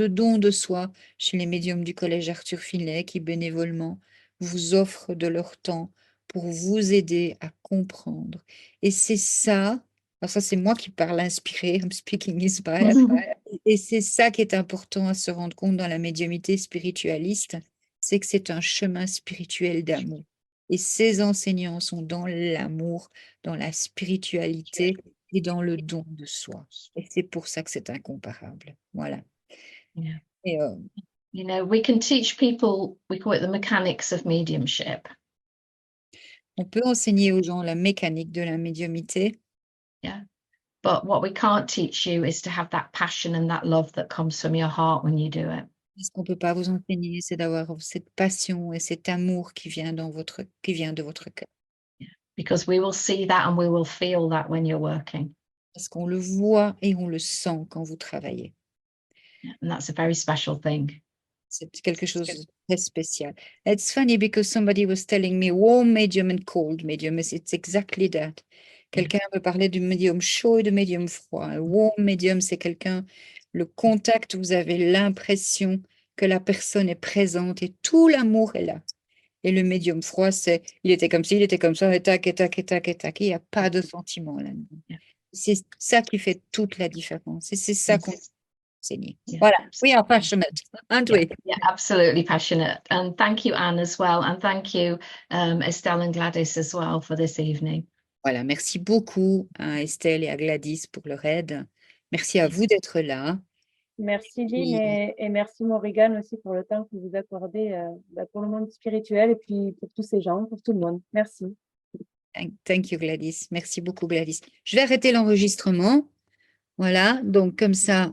dons de soi chez les médiums du collège Arthur Finlay qui bénévolement vous offrent de leur temps pour vous aider à comprendre. Et c'est ça, alors ça c'est moi qui parle inspiré, I'm speaking inspired, et c'est ça qui est important à se rendre compte dans la médiumnité spiritualiste, c'est que c'est un chemin spirituel d'amour. Et ces enseignants sont dans l'amour, dans la spiritualité et dans le don de soi. Et c'est pour ça que c'est incomparable. Voilà. Yeah. Et, You know, we can teach people, we call it the mechanics of mediumship. on peut enseigner aux gens la mécanique de la médiumnité, Yeah. But what we can't teach you is to have that passion and that love that comes from your heart when you do it. mais ce qu'on ne peut pas vous enseigner, c'est d'avoir cette passion et cet amour qui vient qui vient de votre cœur. Because we will see that and we will feel that when you're working. Parce qu'on le voit et on le sent quand vous travaillez. And that's a very special thing. C'est quelque chose de très spécial. It's funny because somebody was telling me warm medium and cold medium. It's exactly that. Quelqu'un me parlait du médium chaud et du médium froid. Un warm medium, c'est quelqu'un, le contact, vous avez l'impression que la personne est présente et tout l'amour est là. Et le médium froid, c'est il était comme ci, il était comme ça, et tac, et tac, et tac, et tac. Il n'y a pas de sentiment là-dedans. Yeah. C'est ça qui fait toute la différence. Et c'est ça qu'on enseigne. Yeah. Voilà, we are passionate, aren't we? Yeah, absolutely passionate. And thank you, Anne, as well. And thank you, Estelle and Gladys, as well, for this evening. Voilà, merci beaucoup à Estelle et à Gladys pour leur aide. Merci à vous d'être là. Merci Lynn Et- et merci Morrigan aussi pour le temps que vous accordez pour le monde spirituel et puis pour tous ces gens, pour tout le monde. Merci. Thank you, Gladys. Merci beaucoup, Gladys. Je vais arrêter l'enregistrement. Voilà, donc comme ça,